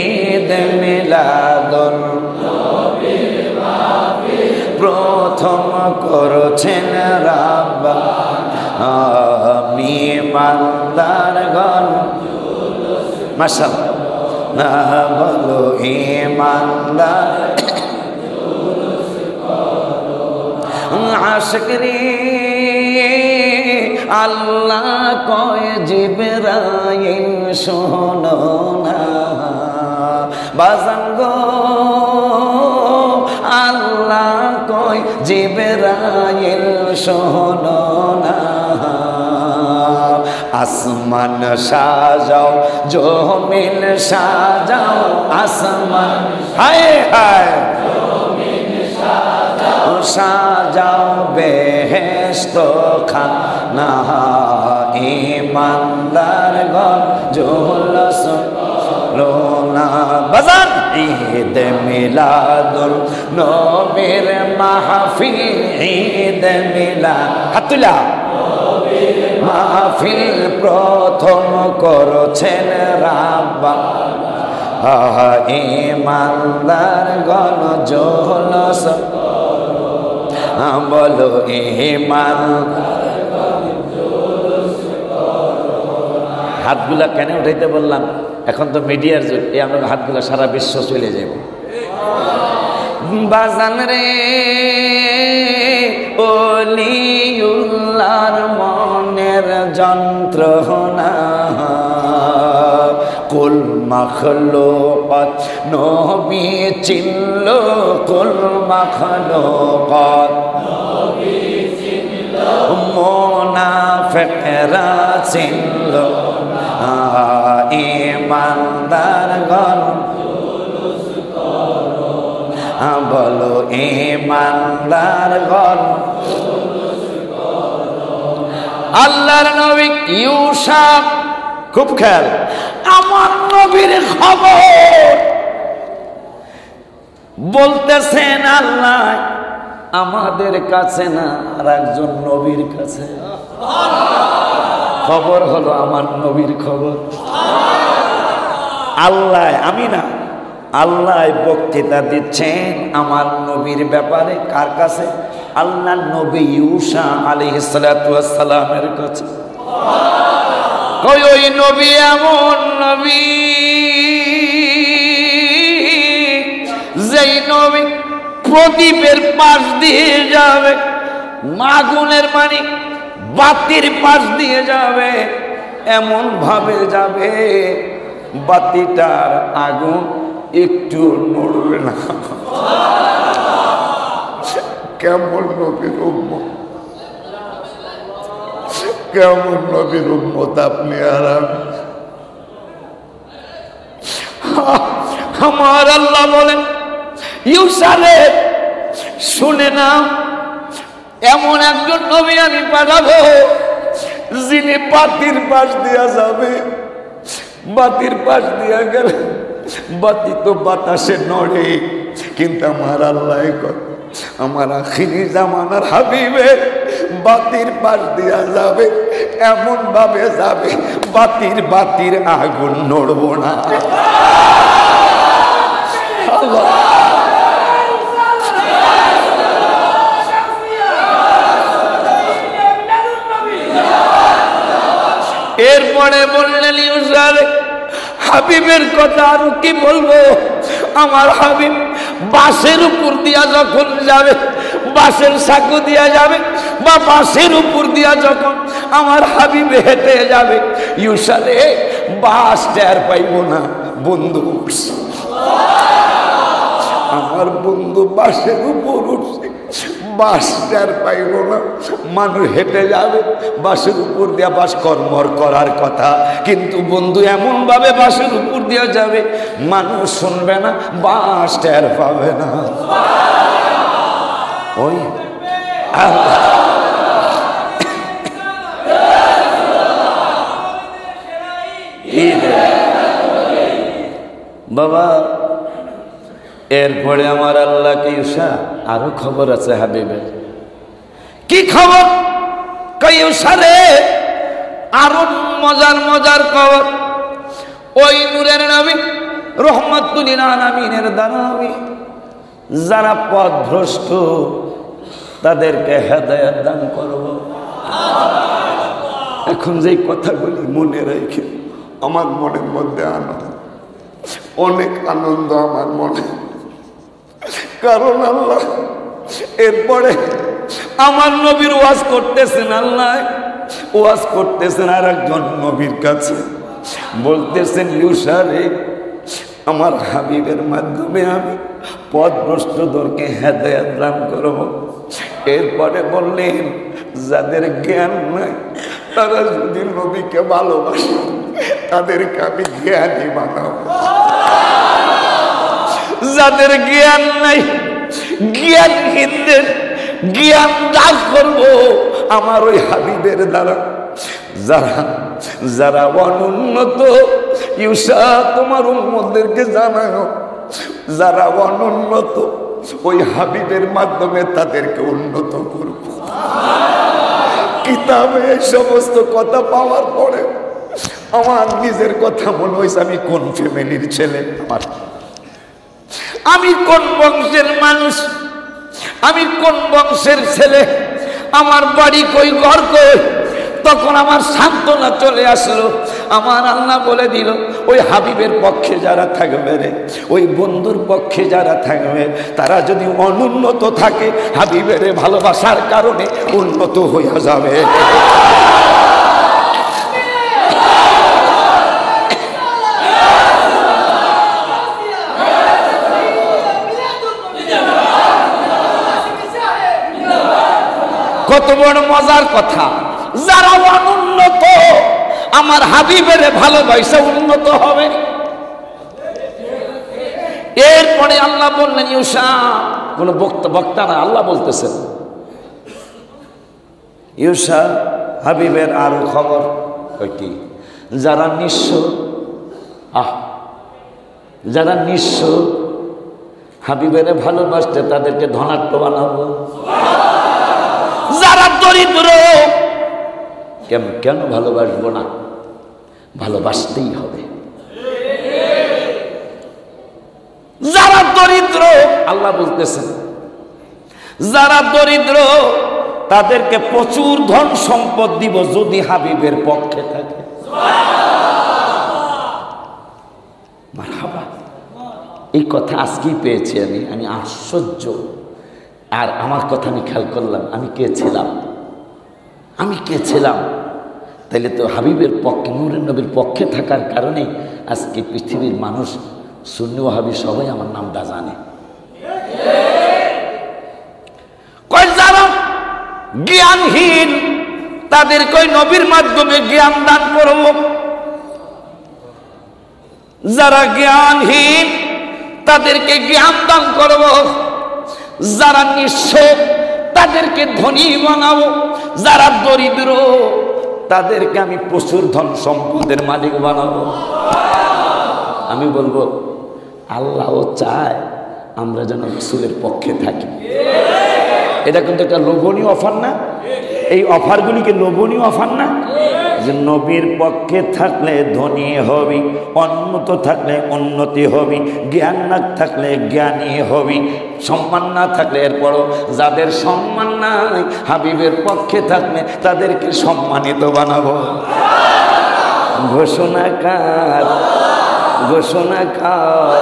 Speaker 1: ঈদ মিলাদুন প্রথম করেছেন রাব্বানা, ঈমানদারগণ মাশাআল্লাহ না বলো ঈমানদার আশিক রে। আল্লাহ কয় জিবরাইল শোনো না বাজান গো, আল্লাহ কয় জিবরাইল শোনো না। আসমান সাজাও জমিন সাজাও, আসমান হায় হায় সাজাও বেহেশত খানা, ঈমানদারগণ জুলুস লোনা বাজান। ঈদ মিলাদুন নবীর মাহফিল, ঈদ মিলাদ হাতুলা মাহফিল প্রথম করেছেন রাব্বানা, ঈমানদারগণ জুলুস বলো ঈমান। হাতগুলা কেন উঠাইতে বললাম? এখন তো মিডিয়ার যুগ, এই আমরা হাতগুলা সারা বিশ্ব চলে যাব। বাজান রে ওলিউল্লাহর মনের যন্ত্রণা, কুল মাখলুকাত নবী চিনল, কুল মাখলুকাত নবী চিনল, মুনাফিকরা চিনল ঈমানদারগণ বলো ঈমানদারগণ। আল্লাহর নবী ইউসা খুব খেয়াল, আমার নবীর খবর বলতেছেন আল্লাহ আমাদের কাছে না, আর একজন নবীর কাছে খবর হলো আমার নবীর খবর। আল্লাহ আমি না, আল্লাহ বক্তৃতা দিচ্ছেন আমার নবীর ব্যাপারে। কার কাছে? আল্লাহ নবী ইউসা আলাইহিস সালাতু ওয়াস সালামের কাছে। ওই নবী এমন নবী, যেই নবী প্রদীপের পাশ দিয়ে যাবে, আগুনের মানে বাতির পাশ দিয়ে যাবে, এমন ভাবে যাবে বাতিটার আগুন একটু নড়বে না। কেমন নবীর উম্মত, কেমন নবীর উম্মত আপনি আর আমি। আমার আল্লাহ বলেন ইউসা রে শুনে না, এমন একজন নবী আমি পাঠাবো যিনি বাতির পাশ দিয়া যাবে। বাতির পাশ দিয়া গেলে বাতি তো বাতাসে নড়ে, কিন্তু আমার আল্লাহ আমার আখিরি জামানার হাবিবে বাতির পাশ দিয়া যাবে, এমন ভাবে যাবে বাতির আগুন নড়ব না। এরপরে বললেন ইউসার হাবিবের কথা আরো কি বলবো, আমার হাবিব বাঁশের উপর দিয়া যখন যাবে, বাঁশের সাঁকো দিয়া যাবে বা বাঁশের উপর দিয়া যখন আমার হাবিব হেঁটে যাবে, ইউসারে বাঁশ টের পাইব না, বন্ধু উঠছে। আমার বন্ধু বাঁশের উপর উঠছে, বাঁশ টের পাইব না। মানুষ হেঁটে যাবে বাঁশের উপর দিয়া, বাঁশ কর্মর করার কথা, কিন্তু বন্ধু এমন ভাবে বাঁশের উপর দিয়া যাবে মানুষ শুনবে না, বাঁশ টের পাবে না। ওই বাবা, এরপরে আমার আল্লাহ কি ইউসা আরো খবর আছে হাবিবের। কি খবর? ইউসারে আরো মজার খবর। ওই নূরের নবী রহমাতুল আলামিনের দানবী যারা পথভ্রষ্ট তাদেরকে হেদায়েত দান করব। এখন যেই কথাগুলি মনে রেখে আমার মনের মধ্যে আনন্দ, অনেক আনন্দ আমার মনে, কারণ আল্লাহ এরপরে আমার নবীর ওয়াজ করতেছেন, আল্লাহ ওয়াজ করতেছেন আর একজন নবীর কাছে, বলতেছেন ইউসারে আমার হাবিবের মাধ্যমে আমি পথভ্রষ্টদেরকে হেদায়েত দান করব। এরপরে বললেন যাদের জ্ঞান নাই তারা যদি নবীকে ভালোবাসে তাদেরকে আমি জ্ঞানী বানাবো। যাদের জ্ঞান নাই জ্ঞানহীনদের জ্ঞান দান করব আমার ওই হাবিবের দ্বারা। যারা অনুন্নত ইউসা তোমার উম্মতদেরকে জানাও, যারা অনুন্নত ওই হাবিবের মাধ্যমে তাদেরকে উন্নত করব। কিতাবে এই সমস্ত কথা পাওয়ার পরে আমার নিজের কথা মনে হয়েছে আমি কোন ফ্যামিলির ছেলে, আমি কোন বংশের মানুষ, আমি কোন বংশের ছেলে, আমার বাড়ি কই, ঘর কই। তখন আমার সান্ত্বনা চলে আসলো। আমার আল্লাহ বলে দিল ওই হাবিবের পক্ষে যারা থাকবে রে, ওই বন্ধুর পক্ষে যারা থাকবে তারা যদি অনুন্নত থাকে হাবিবের ভালোবাসার কারণে উন্নত হয়ে যাবে। কত বড় মজার কথা, যারা অনুন্নত আমার হাবিবের ভালোবাসা উন্নত হবে। এরপরে আল্লাহ বললেন ইউসা, কোন বক্তা না, আল্লাহ বলতেছেন ইউসা হাবিবের আরো খবর কি, যারা নিঃস্ব, যারা নিঃস্ব হাবিবের ভালোবাসতে তাদেরকে ধনাঢ্য বানাবো। যারা দরিদ্র কেন ভালোবাসবো না, ভালোবাসতেই হবে। যারা দরিদ্র আল্লাহ বলতেছেন যারা দরিদ্র তাদেরকে প্রচুর ধন সম্পদ দিব যদি হাবিবের পক্ষে থাকে। মারহাবা, এই কথা আজকেই পেয়েছি আমি আশ্চর্য। আর আমার কথা আমি খেয়াল করলাম, আমি কে ছিলাম, তাইলে তো হাবিবের পক্ষে, নূরের নবীর পক্ষে থাকার কারণে আজকে পৃথিবীর মানুষ সুন্নি ওয়াহাবি সবাই আমার নামটা জানে। যারা জ্ঞানহীন তাদেরকে নবীর মাধ্যমে জ্ঞান দান করব। যারা জ্ঞানহীন তাদেরকে জ্ঞান দান করব। যারা নিঃস্ব তাদেরকে ধনী বানাবো। যারা দরিদ্র তাদেরকে আমি প্রচুর ধন সম্পদের মালিক বানাবো। আমি বলবো আল্লাহও চায় আমরা যেন রাসূলের পক্ষে থাকি। এটা কিন্তু একটা লোভনীয় অফার না? এই অফারগুলিকে লোভনীয় অফার না? যে নবীর পক্ষে থাকলে ধনী হবি, উন্নত থাকলে উন্নতি হবি, জ্ঞান না থাকলে জ্ঞানী হবি, সম্মান না থাকলে এরপরও যাদের সম্মান নাই হাবিবের পক্ষে থাকলে তাদেরকে সম্মানিত বানাবো। ঘোষণা কার? ঘোষণা কার?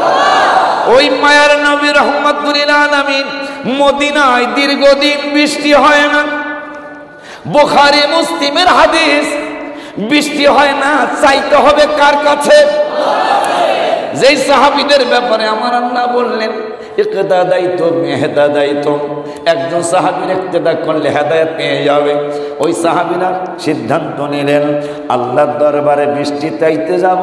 Speaker 1: ওই মায়ার নবী রাহমাতুল লিল আলামিন মদিনায় দীর্ঘদিন বৃষ্টি হয় না। বুখারী মুসলিমের হাদিস, বৃষ্টি হয় না, চাইতে হবে কার কাছে? যেই সাহাবীদের ব্যাপারে আমার আল্লাহ বললেন ইকতাদাইতুম ইহতাদাইতুম, একজন সাহাবীর ইক্তেদা করলে হেদায়েত পেয়ে যাবে। ওই সাহাবীরা সিদ্ধান্ত নিলেন আল্লাহর দরবারে বৃষ্টি চাইতে যাব।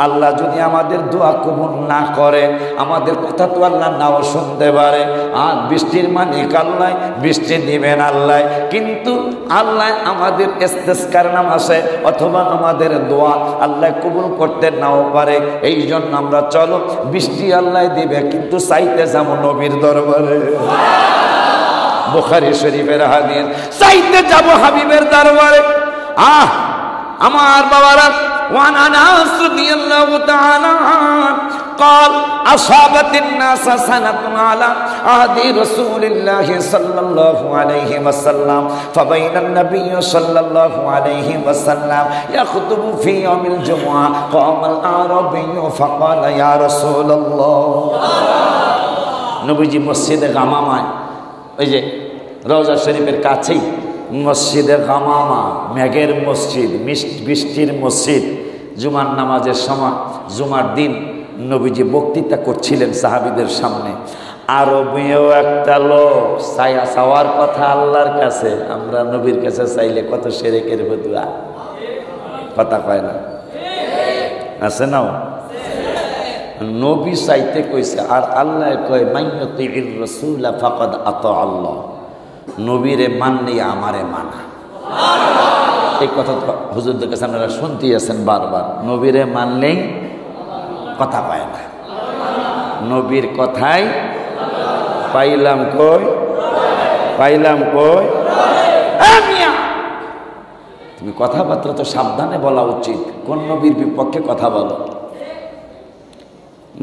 Speaker 1: আল্লাহ যদি আমাদের দোয়া কবুল না করে, আমাদের কথা তো আল্লাহ নাও শুনতে পারে। আর বৃষ্টির মালিক আল্লাহ, বৃষ্টি দিবেন আল্লাহ, কিন্তু আল্লাহ আমাদের ইস্তেসকার নামাজে অথবা আমাদের দোয়া আল্লাহ কবুল করতে নাও পারে। এই জন্য আমরা চলো বৃষ্টি আল্লাহ দিবে, কিন্তু চাইতে যাবো নবীর দরবারে। বুখারী শরীফের হাদিস, চাইতে যাবো হাবিবের দরবারে। আমার বাবারা, ওয়ান আনাস রাদিয়াল্লাহু তাআলা قال أصابت الناس سنة على عهد رسول الله صلى الله عليه وسلم فبين النبي صلى الله عليه وسلم يخطب في يوم الجمعة قام الأعرابي فقال يا رسول الله। নবীজি মসজিদে গামামায়, ওই যে রওজা শরীফের কাছেই মসজিদে গামামা, মেঘের মসজিদ, বৃষ্টির মসজিদ, জুমার নামাজের সময়, জুমার দিন নবীজি বক্তৃতা করছিলেন সাহাবীদের সামনে। আরবীয় একটা লোক চাওয়ার কথা আল্লাহর কাছে, আমরা নবীর কাছে চাইলে কত শিরকের বদুয়া, কথা কয় না? আছে না? নবী চাইতে কইছে, আর আল্লাহ কয় মাইয়ুতির রাসূলা ফাকাদ আতা আল্লাহ, নবীরে মানলে আমারে মানা। এই কথা তো হুজুরদের কাছে আপনারা শুনতেই আছেন বারবার, নবীরে মানলেই কথা পায় না। নবীর কথাই পাইলাম কই, পাইলাম কই। তুমি কথাবার্তা তো সাবধানে বলা উচিত, কোন নবীর বিপক্ষে কথা বলো।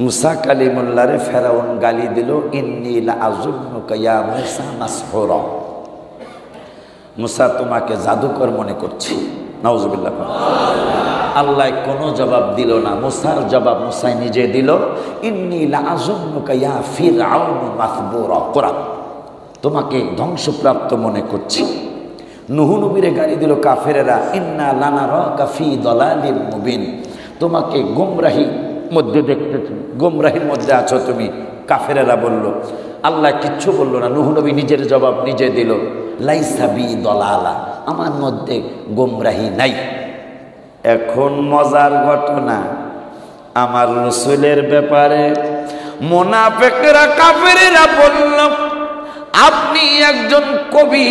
Speaker 1: মুসা কালিমুল্লাহরে ফেরাউন গালি দিল, ইন্নী লাআযুন্নুকা ইয়া মুসা মাসহুরা, মুসা তোমাকে জাদুকর মনে করছি। নাউজুবিল্লাহ। আল্লাহ কোনো জবাব দিল না, মুসার জবাব মুসাই নিজে দিল, ইন্নী লাআযুন্নুকা ইয়া ফিরআউন মাসবুরা, কোরআন, তোমাকে ধ্বংসপ্রাপ্ত মনে করছি। নূহ নবীরে গালি দিল কাফেরেরা, ইন্না লানারাকা ফি দালালিন মুবিন, তোমাকে গোমরাহি মধ্যে দেখতেছি, গোমরাহির মধ্যে আছো তুমি। কাফেরেরা বলল, আল্লাহ কিচ্ছু বলল না, নূহ নবী নিজের জবাব নিজে দিল, লাইসা বি দলালা, আমার মধ্যে গোমরাহি নাই। এখন মজার ঘটনা, আমার রাসূলের ব্যাপারে মুনাফিকরা কাফেরেরা বলল, আপনি একজন কবি,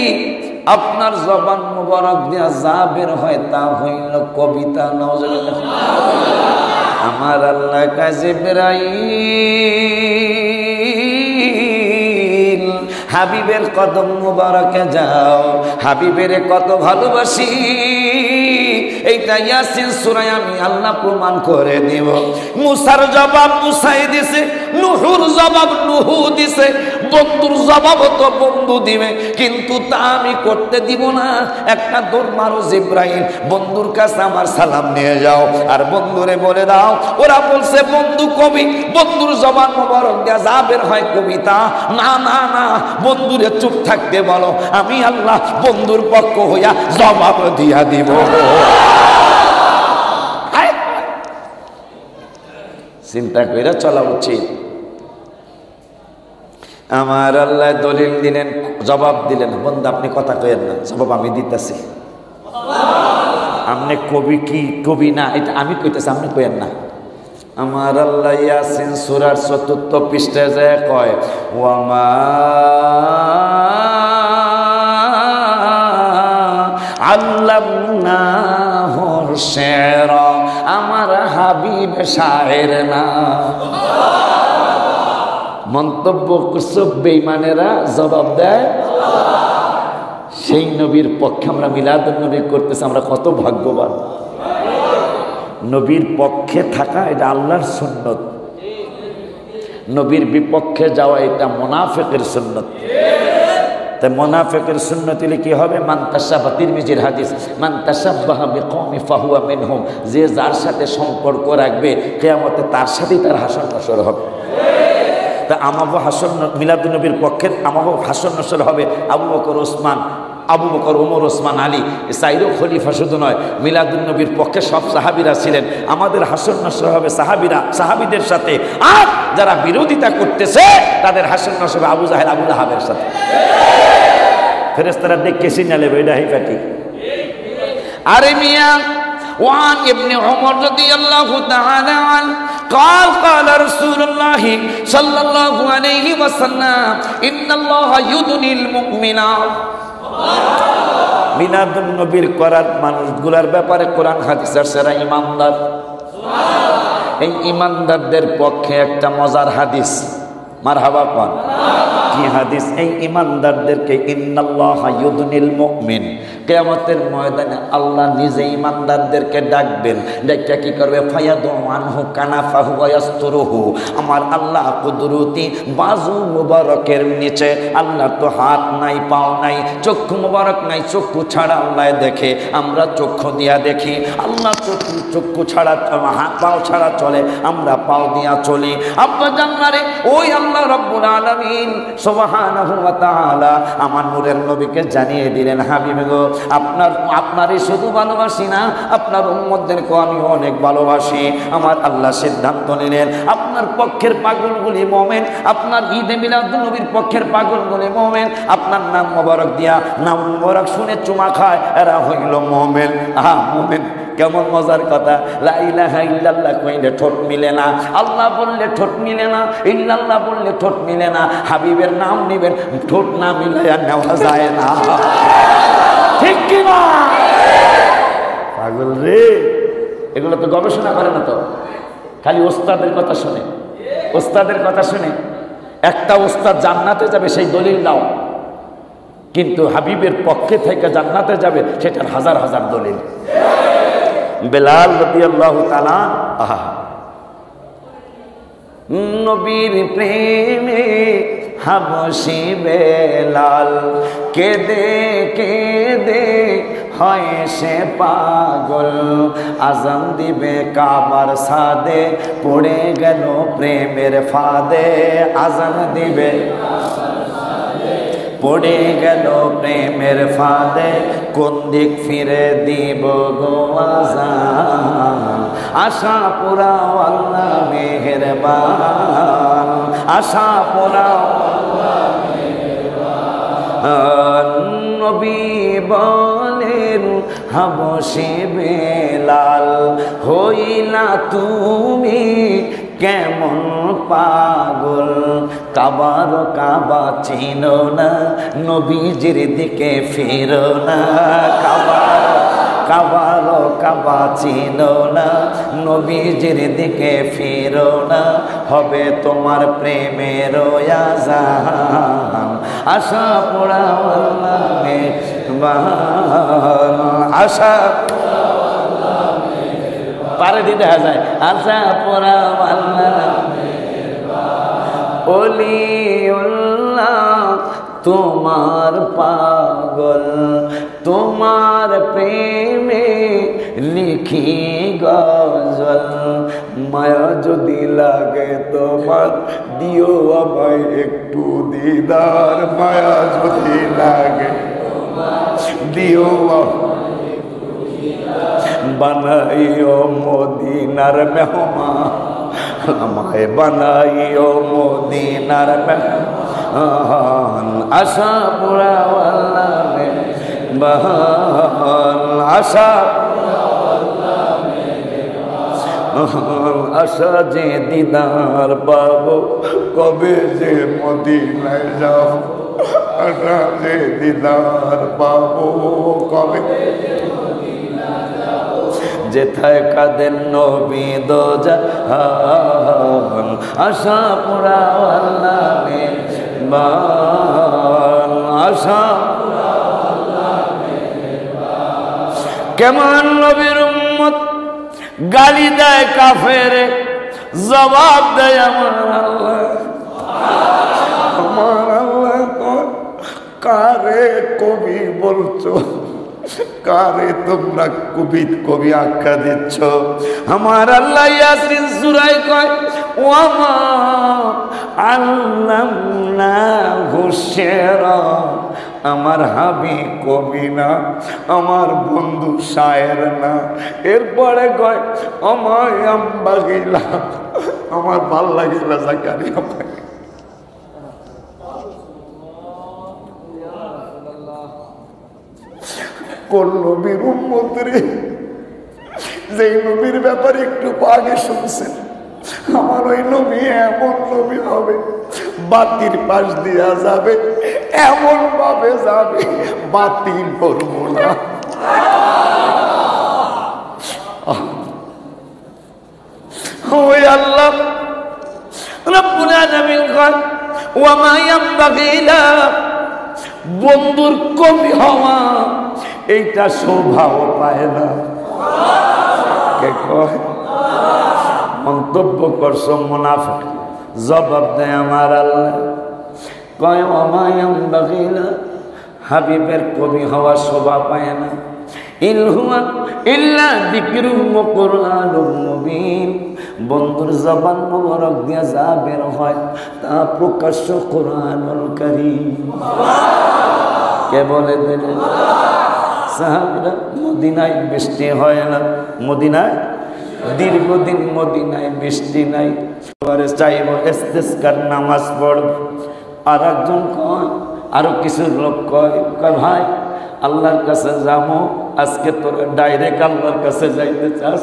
Speaker 1: আপনার জবান মুবারক দিয়া যা বের হয় তা হইল কবিতা। নাউজুবিল্লাহ। আমার আল্লাহ কাছে জিবরাইল, হাবিবের কদম মুবারকে যাও, হাবিবের কত ভালোবাসি, এইটা ইয়াসিন সূরা আমি আল্লাহ প্রমাণ করে দেব। মুসার জবাব মুসাই দিছে, নূহুর জবাব নূহ দিছে, বন্ধুর জবাব তো বন্ধু দিবে, কিন্তু তা আমি করতে দিব না। একটা দৌড় মারো জিবরাইল, বন্ধুর কাছে আমার সালাম নিয়ে যাও, আর বন্ধুরে বলে দাও ওরা বলছে বন্ধু কবি, বন্ধুর জবান মোবারক দিয়া যা বের হয় কবিতা। না না না, বন্ধুরে চুপ থাকতে বলো, আমি আল্লাহ বন্ধুর পক্ষ হইয়া জবাব দিয়া দিব। চিন্তা করে চলা উচিত। আমার আল্লাহ দলিল দিলেন, জবাব দিলেন, বন্ধু আপনি কথা কইেন না, জবাব আমি দিতেছি। আপনি কবি কি কবি না এটা আমি কইতেছি, আপনি কইেন না। আমার আল্লাহ ইয়াসিন সূরার ৪র্থ পৃষ্ঠায় যায় কয়, ওয়ামা আল্লামনাহু শি'রা, আমার হাবিব শায়ের না। মন্তব্য করছো বেঈমানেরা, জবাব দেয় সেই নবীর পক্ষে আমরা মিলাদুন নবী করতেছি। আমরা কত ভাগ্যবান। নবীর পক্ষে থাকা এটা আল্লাহর সুন্নত, নবীর বিপক্ষে যাওয়া এটা মুনাফিকের সুন্নত। তাই মুনাফিকের সুন্নত হলে কি হবে? মান তাশাব্বাহা, তিরমিজির হাদিস, মান তাশাব্বাহা বিকওমি ফাহুয়া মিনহুম, যে যার সাথে সম্পর্ক রাখবে কিয়ামতে তার সাথেই তার হাসর নাসর হবে। তা আমাগো হাসর মিলাদুন নবীর পক্ষের আমাগো হাসর নাসর হবে আবু বকর ওসমান, আবু বকর, ওমর, ওসমান, আলী, চাইরো খলিফা শুধু নয়, মিলাদুন নবীর পক্ষে সব সাহাবীরা ছিলেন। আমাদের হাসর নাসর হবে সাহাবীদের সাথে, আর যারা বিরোধিতা করতেছে তাদের হাসর নাসর হবে আবু জাহেল, আবু লাহাবের সাথে। ফেরেশতারা দেখে সিগন্যাল দেবে এটা হিকাটি। আরে মিয়া ওয়ান ইবনে ওমর রাদিয়াল্লাহু তাআলা আন قال قال رسول الله صلى الله عليه وسلم ان الله يدني المؤمن। মিলাদুন নবীর করার মানুষগুলোর ব্যাপারে কোরআন হাদিসের সেরা ইমানদার। এই ইমানদারদের পক্ষে একটা মজার হাদিস, মারহাবা কোন কি হাদিস? এই ইমানদারদেরকে ইন্নাল্লাহা ইউদনিল মুমিন, কিয়ামতের ময়দানে আল্লাহ নিজে ইমানদারদেরকে ডাকবেন। ডাকা কি করবে? ফায়াদু আনহু কানাফাহু ওয়া ইয়াসতুরুহু। আমার আল্লাহ কুদরতি বাজু মুবারকের নিচে, আল্লাহ তো হাত নাই, পাও নাই, চক্ষু মুবারক নাই, চক্ষু ছাড়া আল্লাহ দেখে। আমরা চক্ষু দিয়া দেখি, আল্লাহ চক্ষু ছাড়া, হাত পাও ছাড়া চলে, আমরা পাও দিয়া চলি। আব্বা জান্নারে ওই আল্লাহ রাব্বুল আলামিন সুবহানাহু ওয়া তাআলা আমার নূরের নবীকে জানিয়ে দিলেন, হাবিবে গো, আপনারই শুধু ভালোবাসি না, আপনার উম্মতদেরকে আমি অনেক ভালোবাসি। আমার আল্লাহ সিদ্ধান্ত নিলেন আপনার পক্ষের পাগলগুলি মুমিন, আপনার ঈদে মিলাদুন নবীর পক্ষের পাগলগুলি মুমিন। আপনার নাম মোবারক দিয়া, নাম মোবারক শুনে চুমা খায়, এরা হইল মুমিন। মুমিন কেমন মজার কথা! লা ইলাহা ইল্লাল্লাহ কইলে ঠোঁট মিলে না, আল্লাহ বললে ঠোঁট মিলে না, ইল্লাল্লাহ বললে ঠোঁট মিলে না। হাবিবের নাম নিবেন, ঠোঁট না মিলাইয়া নেওয়া যায় না, ঠিক কি না? পাগল রে, এগুলো তো গবেষণা করে না, তো খালি ওস্তাদের কথা শুনে, ওস্তাদের কথা শুনে। একটা ওস্তাদ জান্নাতে যাবে সেই দলিল দাও, কিন্তু হাবিবের পক্ষে থেকে জান্নাতে যাবে সেটার হাজার হাজার দলিল। বেলাল রাদিয়াল্লাহু তাআলা, আহা, নবীর প্রেমে হাবশি বেলাল, কেঁদে কেঁদে হয় সে পাগল। আজান দিবে কাবার সাদে, পড়ে গেল প্রেমের ফাঁদে। আজান দিবে, পড়ে গেল প্রেমের ফাঁদে, কোন দিক ফিরে দিব গো আজান। আশা পুরাও আল্লাহ মেহেরবান, আশা পুরাও আল্লাহ মেহেরবান। নবী বলেন হাবশি বেলাল, হইলা তুমি কেমন পাগল। কাবার কাবা চিনো না, নবীজির দিকে ফিরো না। কাবার কাবা চিনো না, নবীজির দিকে ফিরো না। হবে তোমার প্রেমের আযান, আশা পোড়া আল্লাহ মেহেরবান। আশা পারে দিতে যায়, আশা পোড়া আল্লাহ ওলিউল্লাহ তোমার পাগল। তোমার প্রেমে লিখি গজল, মায়া যদি লাগে তোমার দিও আমায় একটু দিদার। মায়া যদি লাগে দিও বানাইও মদিনার মেহমান, আমায় বানাইও মদিনার মেহমান। আশা পুরা আল্লাহ মেহরবান, আশা আশা যে দিদার পাবো, কবে যে মদিনায় যাব। আশা যে দিদার পাবো, কবে যেথায় কাঁদেন নবী দো জাহান আশা পুরাও আল্লাহ মেহেরবান আশা কেমন নবীর উম্মত গালি দেয় কাফেরে জবাব দেয় আমার আল্লাহ কারে কবি বলছো কারে তোমরা কবি আখ্যা দিচ্ছ আমার আল্লাহ ইয়াসিন সূরায় কয় ওয়ামা আল্লামনাহু শিরা আমার হাবি কবি না আমার বন্ধু শায়ের না এরপরে কয় আমায় আম্বাগিলা আমার ভাল লাগিলা জাকারিয়া কোন নবীর উম্মত রে যেই নবীর ব্যাপারে একটু আগে শুনছেন আমার ওই নবী এমন নবী হবে বাতির পাশ দিয়া যাবে এমন ভাবে যাবে বাতিল করবো না ওই আল্লাহ রব্বুল আলামিন কয় ওয়া মা ইয়ানবাগি লা বন্ধুর কবি হওয়া এইটা শোভাও পায় না কে কয় মন্তব্য করছো মুনাফিক জবাব দেয় আমার আল্লাহ কয় ওয়া মা ইয়ানবাগি লা হাবিবের কবি হওয়া শোভা পায় না ইন হুয়া ইল্লা যিকরুম ওয়া কুরআনুম মুবিন বন্ধুর জবান মোবারক দিয়া যা বের হয় তা প্রকাশ্য কুরআনুল কারীম কে বলে দিলেন সাহাবীরা মদিনায় বৃষ্টি হয় না মদিনায় দীর্ঘদিন মদিনায় বৃষ্টি নাই পরে চাইব ইস্তিসকার নামাজ পড়ব আর একজন কয় আরো কিছু লোক কয় ভাই আল্লাহর কাছে যাবো আজকে তোর ডাইরেক্ট আল্লাহর কাছে যাইতে চাস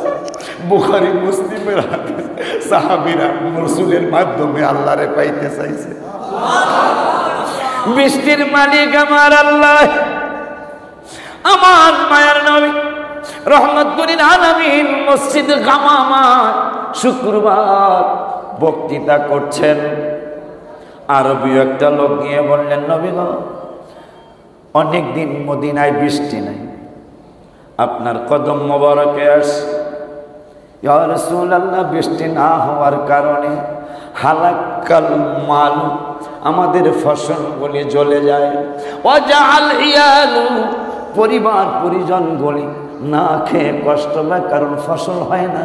Speaker 1: বুখারী মুসলিমের হাদিস সাহাবীরা রাসূলের মাধ্যমে আল্লাহরে পাইতে চাইছে বৃষ্টির মালিক আমার আল্লাহ আমার মায়ের নবী রহমতুল আলামিন মসজিদ গামামা শুক্রবার বক্তৃতা করছেন আরবী একটা লোক গিয়ে বললেন নবী গো অনেকদিন মদিনায় বৃষ্টি নাই আপনার কদম মোবারকে আসে ইয়া রাসূলুল্লাহ বৃষ্টি না হওয়ার কারণে হালাকাল মাল আমাদের ফসলগুলি জ্বলে যায় ওয়াজাল ইয়ালু পরিবার পরিজনগুলি না খেয়ে কষ্ট পায় কারণ ফসল হয় না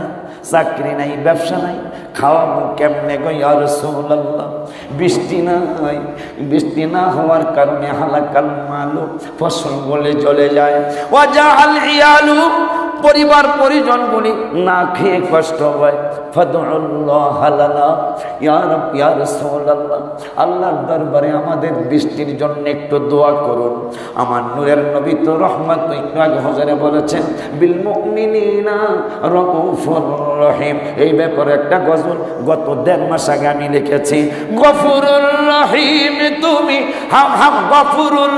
Speaker 1: চাকরি নাই ব্যবসা নাই খাওয়াবো কেমনে গো ইয়া রাসূলুল্লাহ বৃষ্টি নাই বৃষ্টি না হওয়ার কারণে হালাকাল মালু ফসল বলে জ্বলে যায় ওয়াজাল ইয়ালু পরিবার পরিজনগুলি না খেয়ে কষ্ট হয় ফাদউল্লাহ লানা ইয়া রাব ইয়া রাসূলুল্লাহ আল্লাহর দরবারে আমাদের বৃষ্টির জন্য একটু দোয়া করুন আমার নূরের নবী তো রহমত ইকরাগ হযরে বলেছেন বিল মুমিনিনা রাউফুর রহিম এই ব্যাপারে একটা গজল গত 1.5 মাস আগে আমি লিখেছি গফুরুর রহিম তুমি হাম গফুরুর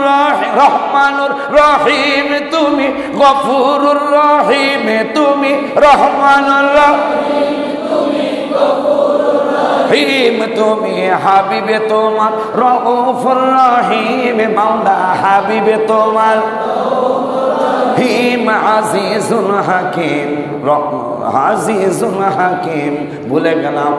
Speaker 1: রহমানুর রহিম তুমি গফুরুর রহিম তুমি রহমানুর রহিম তুমি হাবিবে তোমার রউফুর রহিম মাওলা হাবিবে তোমার রহিম আজিজুল হাকিম আজিজুল হাকিম ভুলে গেলাম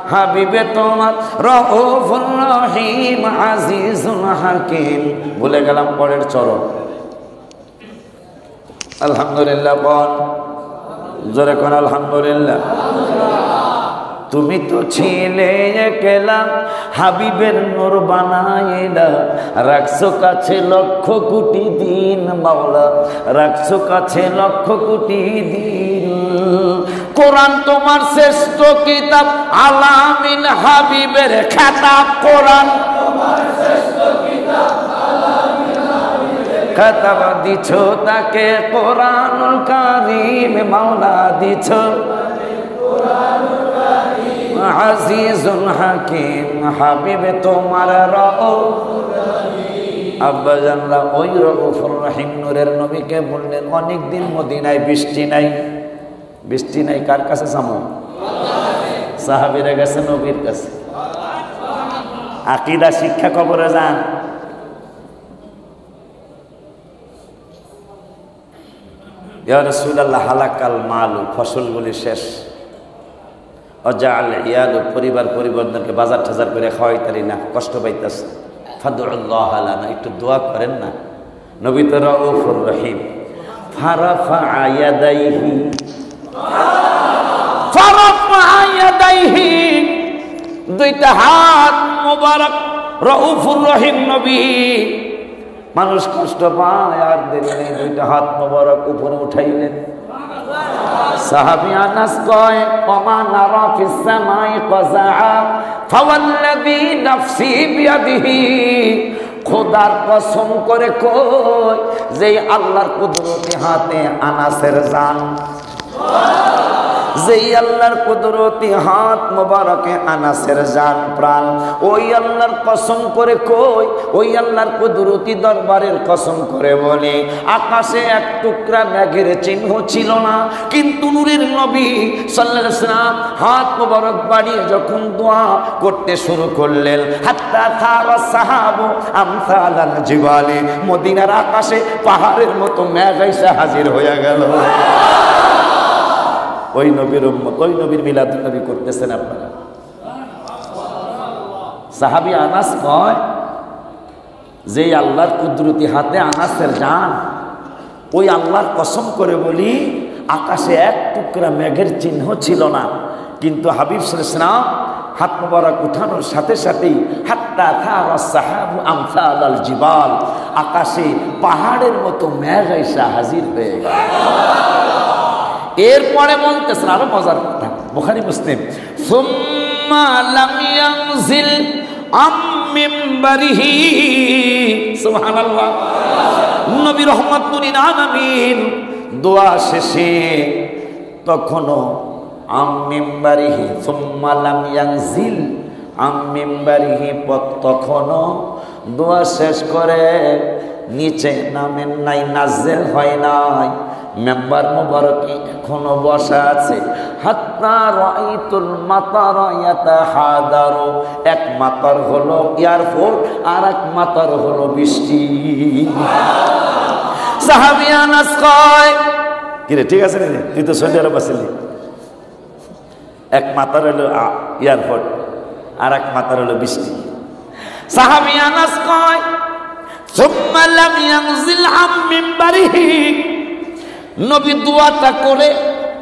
Speaker 1: হাবিবে তোমার রউফুর রহিম আজিজুল হাকিম ভুলে গেলাম পরের চরণ আলহামদুলিল্লাহ বল জোরে কোন আলহামদুলিল্লাহ তুমি তো ছিলে একলা হাবিবের নূর বানাইলা রাখছো কাছে লক্ষ কোটি দিন মাওলা রাখছো কাছে লক্ষ কোটি দিন কোরআন তোমার শ্রেষ্ঠ কিতাব আলামিন হাবিবের খেতাব কোরআন তোমার শ্রেষ্ঠ কিতাব আলামিন হাবিবের খেতাব দিছো তাকে কোরআনুল কারীম মাওলা দিছো আজিজুল হাকিম হাবিবে তোমার রউফুর রহিম আব্বাজানরা ওই রউফুর রহিম নূরের নবীকে বললেন, অনেকদিন মদিনায় বৃষ্টি নাই। বৃষ্টি নাই কার কাছে যাবো? সাহাবীরা গেছে নবীর কাছে। আকীদা শিক্ষা কবরে যান। ইয়া রাসূলুল্লাহ, হালাকাল মালু, ফসলগুলি শেষ। অজাল ইয়ালু, পরিবার পরিবর্তনকে বাজার টাজার করে খাওয়াইতারি না, কষ্ট পাইতাছে। ফাদুল্লাহ লানা, একটু দোয়া করেন না। নবী তো রউফুর রহিম। ফারাফা ইয়াদাইহি, ফারাফা ইয়াদাইহি, দুইটা হাত মোবারক। রউফুর রহিম নবী, মানুষ কষ্ট পায় আর দেরি নেই, দুইটা হাত মোবারক উপরে উঠাইলেন। সাহাবী আনাস কয়, ওমা নারা ফিস সামাই কাযা ফাওয়াল্লাযী নাফসি বিয়াদিহি, খোদার কসম করে কই, যে আল্লাহর কুদরতি হাতে আনাসের জান, যেই আল্লাহর কুদরতি হাত মোবারকে আনাসের জান প্রাণ, ওই আল্লাহর কসম করে কই, ওই আল্লাহর কুদরতি দরবারের কসম করে বলে, আকাশে এক টুকরা মেঘের চিহ্ন ছিল না, কিন্তু নূরের নবী সাল্লাল্লাহু আলাইহি ওয়াসাল্লাম হাত মোবারক বাড়িয়ে যখন দোয়া করতে শুরু করলেন, হাত্তা থারা সাহাবু আমসালাল জিবালি, মদিনার আকাশে পাহাড়ের মতো মেঘ এসে হাজির হয়ে গেল। ওই নবীর উম্মত, ওই নবীর মিলাদুন নবী করতেছেন আপনারা। সাহাবী আনাস কয়, যে আল্লাহর কুদরতি হাতে আনাসের জান, ওই আল্লাহর কসম করে বলি, আকাশে এক টুকরা মেঘের চিহ্ন ছিল না, কিন্তু হাবিব সাল্লাল্লাহু আলাইহি ওয়াসাল্লাম হাত মোবারক উঠানোর সাথে সাথেই হাত্তা থারা সাহাবু আমসালাল জিবাল, আকাশে পাহাড়ের মতো মেঘ এসে হাজির হয়ে গেল। এরপরে বলতেছেন আরো মজার কথা, বুখারী মুসলিম, সুম্মা লাম ইয়ানজিল আম মিম্বারিহি, সুবহানাল্লাহ। নবী রাহমাতুল লিল আলামিন দোয়া শেষে তখনও আম মিম্বারিহি, সুম্মা লাম ইয়ানজিল আম মিম্বারিহি, তখনও দোয়া শেষ করে নিচে নামেন নাই, নাজেল হয় নাই, মেম্বার মুবারকে এখনো বসা আছে। হাত্তা রাআইতুল মাতারা ইয়াতাহাদারু, এক মাতার হলো এয়ারপোর্ট, আর এক মাতার হলো বৃষ্টি। সাহাবী আনাস কয়, কিরে ঠিক আছে রে, তুই তো সৌদি আরব আছিলি, এক মাতার হলো এয়ারপোর্ট, আর এক মাতার হলো বৃষ্টি। সাহাবী আনাস কয়, সুম্মা লাম ইয়ানজিল আম মিম্বারিহি, নবী দোয়াটা করে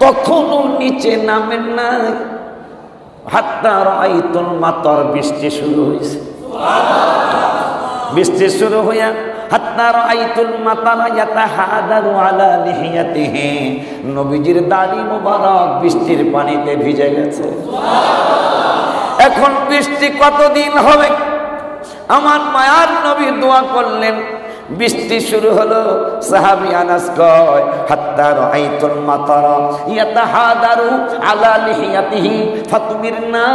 Speaker 1: তখনও নিচে নামেন নাই। হাত্তা রাআইতুল মাতার, বৃষ্টি শুরু হয়েছে। বৃষ্টি শুরু হইয়া হাত্তা রাআইতুল মাতারা ইয়াতাহাদারু আলা লিহিয়াতিহি, নবীজির দাড়ি মোবারক বৃষ্টির পানিতে ভিজে গেছে। এখন বৃষ্টি কতদিন হবে? আমার মায়ার নবী দোয়া করলেন, বৃষ্টি শুরু হলো। সাহাবী আনাস কয়, হাত্তা রাআইতুল মাতারা ইয়াতাহাদারু আলা লিহিয়াতিহি ফাতুমিরনা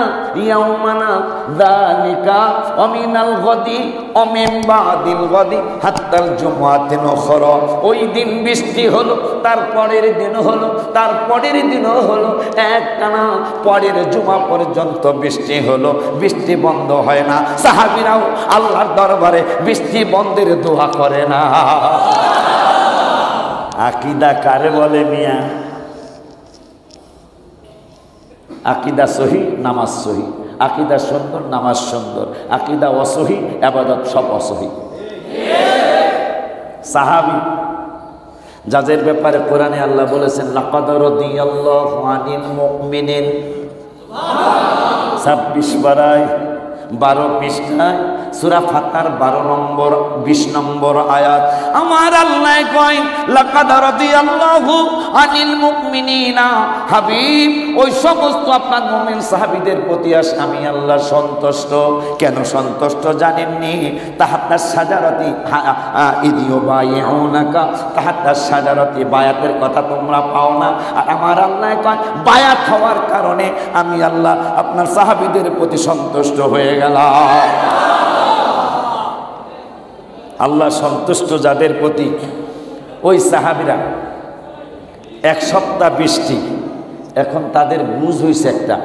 Speaker 1: ইয়াউমানা যালিকা ওয়া মিনাল গাদি ওয়া মিন বাদিল গাদি হাত্তাল জুমআতিন উখরা, ওই দিন বৃষ্টি হলো, তারপরের দিন হলো, তারপরের দিনও হলো, একটানা পরের জুমা পর্যন্ত বৃষ্টি হলো, বৃষ্টি বন্ধ হয় না। সাহাবীরাও আল্লাহর দরবারে বৃষ্টি বন্ধের দোয়া করে না। আকীদা কারে বলে মিয়া? আকীদা সহি, নামাজ সহি। আকীদা সুন্দর, নামাজ সুন্দর। আকীদা অসহি, ইবাদত সব অসহি। সাহাবী যাদের ব্যাপারে কোরআনে আল্লাহ বলেছেন, লাকাদ রাদিয়াল্লাহু আনিল মুমিনিন, 26 পারায় 12 পৃষ্ঠায় সূরা ফাতহার 12 নম্বর 20 নম্বর আয়াত। আমার আল্লাহ কয়, লাকাদ রাদিয়াল্লাহু আনিল মুমিনিনা, হাবিব ওই সমস্ত আপনার মুমিন সাহাবীদের প্রতি আমি আল্লাহ সন্তুষ্ট। কেন সন্তুষ্ট জানেননি? তাহাত্তা সাজারাতি ইদিও বাইউনাকা, তাহাত্তা সাজারাতি, বায়াতের কথা তোমরা পাও না। আর আমার আল্লাহ কয়, বায়াত হওয়ার কারণে আমি আল্লাহ আপনার সাহাবীদের প্রতি সন্তুষ্ট হয়ে গেলাম। আল্লাহ সন্তুষ্ট যাদের প্রতি, ওই সাহাবীরা এক সপ্তাহ বৃষ্টি, এখন তাদের বুঝ হয়েছে একটা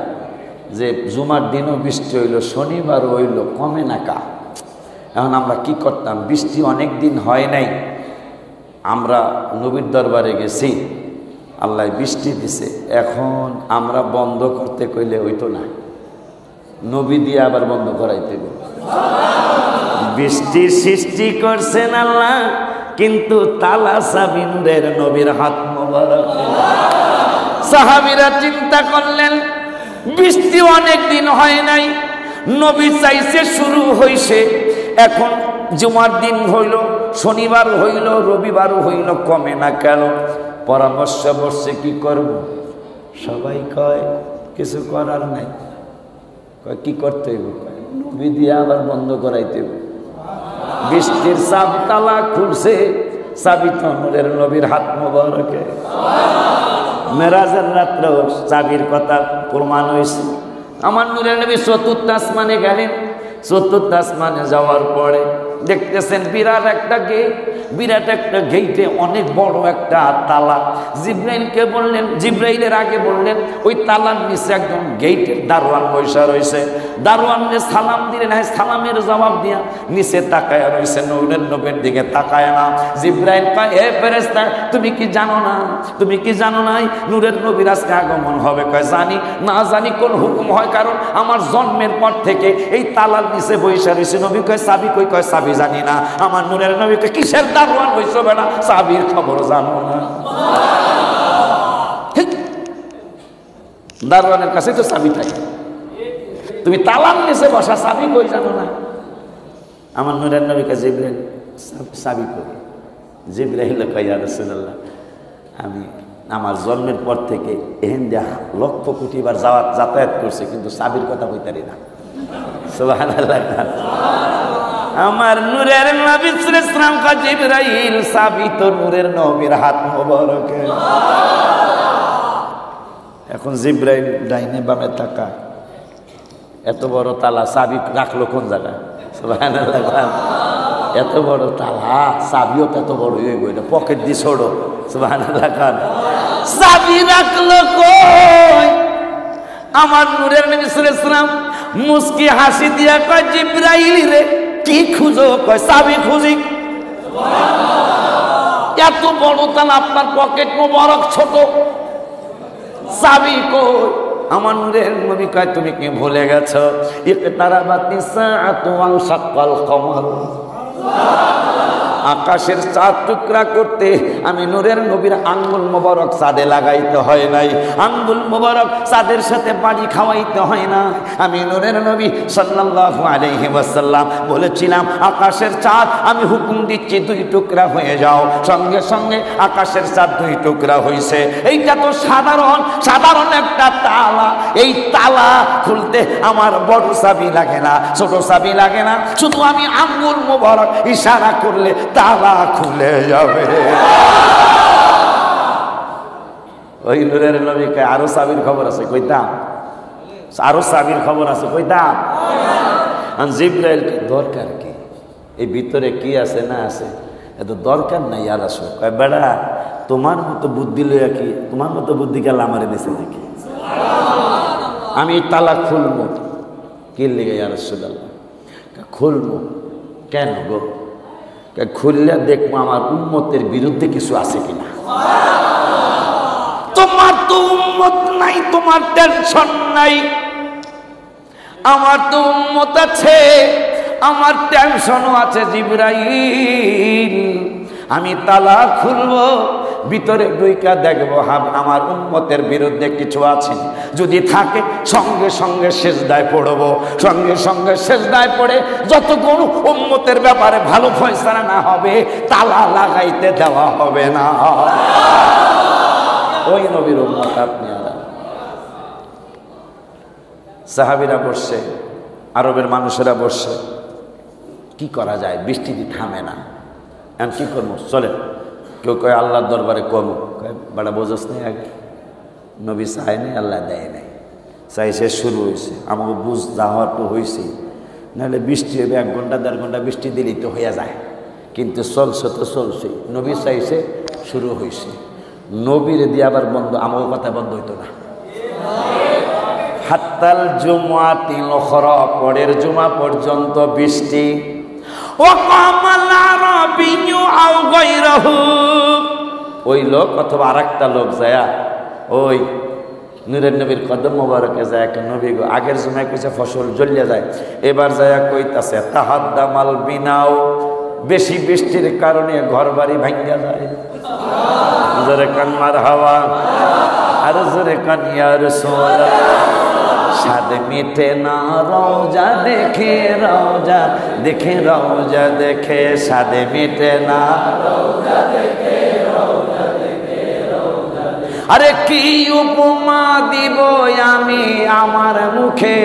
Speaker 1: যে জুমার দিনও বৃষ্টি হইল, শনিবারও হইল, কমে না কা। এখন আমরা কি করতাম, বৃষ্টি অনেক দিন হয় নাই, আমরা নবীর দরবারে গেছি, আল্লাহ বৃষ্টি দিছে, এখন আমরা বন্ধ করতে কইলে হইতো না, নবী দিয়ে আবার বন্ধ করাইতে হবে। বৃষ্টির সৃষ্টি করছেন আল্লাহ, কিন্তু তালা চাবি নূরের নবীর হাত মোবারক। সাহাবীরা চিন্তা করলেন বৃষ্টি অনেক দিন হয় নাই, নবী চাইছে শুরু হইছে, এখন জুমার দিন হইল, শনিবার হইল, রবিবার হইল, কমে না কেন? পরামর্শ বসছে কি করব? সবাই কয় কিছু করার নাই। কয় কি করতে হইব? নবী দিয়ে আবার বন্ধ করাইতে হইব। বৃষ্টির চাপ তালা খুলছে, চাবি তো নূরের নবীর হাত মোবারকে। মেরাজের রাত্র চাবির কথা প্রমাণ হয়েছে। আমার নূরের নবী চতুর্থ আসমানে গেলেন, চতুর্থ আসমানে যাওয়ার পরে দেখতেছেন বিরাট একটা গেট, বিরাট একটা গেটে অনেক বড় একটা তালা। জিব্রাইলকে বললেন, জিব্রাইলের আগে বললেন ওই তালার নিচে একদম গেটের দারোয়ান বৈশা রয়েছে। দারোয়ানকে সালাম দিলেন, হ্যাঁ সালামের জবাব দিয়া নিচে তাকায় রয়েছে, নূরের নবীর দিকে তাকায় না। জিব্রাইল কয় এ ফেরেশতা তুমি কি জানো না, তুমি কি জানো নাই নূরের নবীর আজকে আগমন হবে? কয় জানি। না জানি কোন হুকুম হয়? কারণ আমার জন্মের পর থেকে এই তালার নিচে বৈশা রয়েছে। নবী কয় চাবি কই? কয় চাবি জানি না। আমার নূরের নবীকে কিসের দারোয়ান হইছো বেটা, চাবির খবর জানো না? দারোয়ানের কাছে তো চাবি থাকে, তুমি তালার নিচে বসা, চাবি কই জানো না? আমার নূরের নবীকে জিব্রাইল চাবি কই? জিব্রাইল কয় ইয়া রাসূলুল্লাহ, আমি আমার জন্মের পর থেকে এহেন দেখা লক্ষ কোটি বার যাতায়াত করছে, কিন্তু চাবির কথা কইতারি না। সুবহানাল্লাহ। আমার নূরের নবী সাল্লাল্লাহু আলাইহি ওয়াসাল্লাম কা জিবরাইল চাবি তো নূরের নবীর হাত মোবারকে। এখন জিবরাইল ডাইনে বামে তাকায়, এত বড় তালা, চাবি রাখলো কোন জায়গায়? সুবহানাল্লাহ। এত বড় তালা, চাবিও তো এত বড় হয়ে গেল, পকেট দিয়ে ছোড়ো। সুবহানাল্লাহ। চাবি রাখলো কই? আমার নূরের নবী সাল্লাল্লাহু আলাইহি ওয়াসাল্লাম মুস্কি হাসি দিয়া কয় জিবরাইল রে কি খুঁজো? কয় চাবি খুঁজি। এত বড় তালা, আপনার পকেট মোবারক ছোট, চাবি কই? আমার নূরের নবী কয় তুমি কি ভুলে গেছো? ইকতারাবাতিস সাআতু ওয়ান শাক্কাল কমর। আকাশের চাঁদ টুকরা করতে আমি নূরের নবীর আঙ্গুল মোবারক চাঁদে লাগাইতে হয় নাই, আঙ্গুল মোবারক চাঁদের সাথে বাড়ি খাওয়াইতে হয় না। আমি নূরের নবী সাল্লাল্লাহু আলাইহি ওয়াসাল্লাম বলেছিলাম আকাশের চাঁদ আমি হুকুম দিচ্ছি 2 টুকরা হয়ে যাও, সঙ্গে সঙ্গে আকাশের চাঁদ 2 টুকরা হয়েছে। এইটা তো সাধারণ একটা তালা, এই তালা খুলতে আমার বড় চাবি লাগে না, ছোট চাবি লাগে না, শুধু আমি আঙ্গুল মোবারক ইশারা করলে তালা খুলে যাবে। ওই নূরের নবীকে আরো চাবির খবর আছে কইতাম, আরো চাবির খবর আছে কইতাম। জিবরাইলকে দরকার কি? এই ভিতরে কি আছে না আছে এত দরকার নাই। আর আসো কয় বেড়া তোমার মতো বুদ্ধি লইয়া কি, তোমার মতো বুদ্ধি গেল আমারে দিছে নাকি? আমি তালা খুলবো কি লেগে? ইয়া রাসূলুল্লাহ খুলবো কেন গো? খুললে দেখবো আমার উম্মতের বিরুদ্ধে কিছু আছে কিনা। তোমার তো উম্মত নাই, তোমার টেনশন নাই, আমার তো উম্মত আছে, আমার টেনশনও আছে। জিবরাইল আমি তালা খুলবো, ভিতরে ঢুইকা দেখবো আমার উম্মতের বিরুদ্ধে কিছু আছে, যদি থাকে সঙ্গে সঙ্গে সিজদায় পড়বো, সঙ্গে সঙ্গে সিজদায় পড়ে যতক্ষণ উম্মতের ব্যাপারে ভালো ফয়সালা না হবে তালা লাগাইতে দেওয়া হবে না। ওই নবীর উম্মত আপনি। সাহাবীরা বসছে, আরবের মানুষেরা বসছে, কি করা যায়? বৃষ্টি থামে না, এখন কি করবো? চলে কেউ কয় আল্লাহর দরবারে কমো, কয় বেড়া বোঝস নাই, আগে নবী চায় নাই, আল্লাহ দেয় নাই, চাইছে শুরু হয়েছে, আমাকে বুঝ যাওয়ার তো হয়েছেই, নাহলে বৃষ্টি হবে 1 ঘন্টা 1.5 ঘন্টা বৃষ্টি দিলেই তো হইয়া যায়, কিন্তু চলছে তো চলছে, নবী চাইছে শুরু হয়েছে। নবীর দিয়ে আবার বন্ধ, আমার কথা বন্ধ হইতো না। হাত্তাল জুমাতিল উখরা, পরের জুমা পর্যন্ত বৃষ্টি। ওয়া কামাল আরাবিয়্যু আও গায়রাহু, ওই লোক অথবা আরেকটা লোক যায়া ওই নূরের নবীর কদম মোবারকে যায়, নবী গো আগের জুমায় কইছে ফসল জ্বলিয়া যায়, এবার যায়া কইতাছে তাহাদ্দামাল বিনাও, বেশি বৃষ্টির কারণে ঘর বাড়ি ভাঙ্গা যায়। জোরে কান মারহাবা, আর জোরে কান ইয়া রাসূলুল্লাহ। সাদ মিটে না রওজা দেখে, রওজা দেখে, রওজা দেখে, সাদ মিটে না রওজা দেখে, রওজা দেখে, রওজা দেখে। আরে কি উপমা দিব আমি আমার মুখে,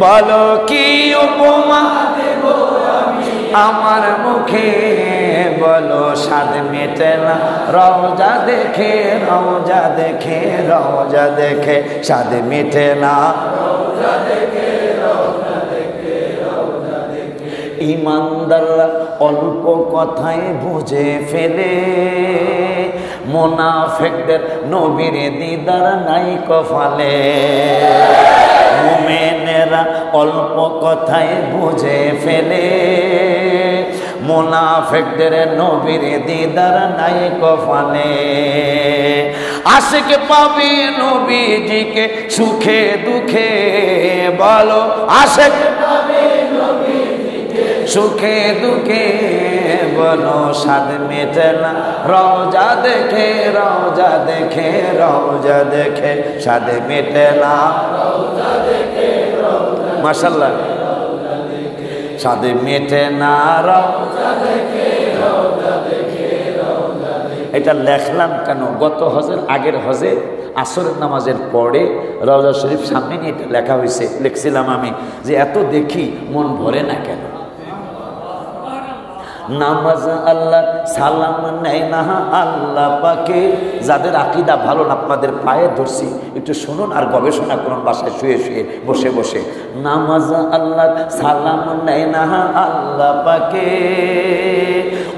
Speaker 1: বলো কি উপমা দিব আমি আমার মুখে, বলো সাদ মেটে না রওজা দেখে, রওজা দেখে, রওজা দেখে, সাদ মেটে না রওজা দেখে, রওজা দেখে, রওজা দেখে। ইমানদাররা অল্প কথায় বুঝে ফেলে, মুনাফিকদের নবীর দিদার নাই কপালে। মুমিনেরা অল্প কথায় বুঝে ফেলে, মুনাফিকদের নবীর দিদার নাই কপালে। আশিক পাবে নবীজিকে সুখে দুঃখে, বলো আশিক পাবে নবীজিকে সুখে দুঃখে, বলো সাদ মেটে না রওজা দেখে, রওজা দেখে, রওজা দেখে, সাদ মেটে না রওজা দেখে, রওজা। মাশাআল্লাহ, সাদ মেটে না রওজা দেখে, রওজা দেখে, রওজা দেখে। এটা লেখলাম কেন, গত হজের আগের হজে আসরের নামাজের পরে রওজা শরীফ সামনে নিয়ে এটা লেখা হয়েছে। লিখছিলাম আমি যে এত দেখি মন ভরে না কেন। নামাজ আল্লাহ সালাম নেয় না আল্লাহ পাকে, যাদের আকীদা ভালো না আপনাদের পায়ে ধরছি, একটু শুনুন আর গবেষণা করুন বাসায় শুয়ে শুয়ে বসে বসে। নামাজ আল্লাহ সালাম নেয় না আল্লাহ পাকে,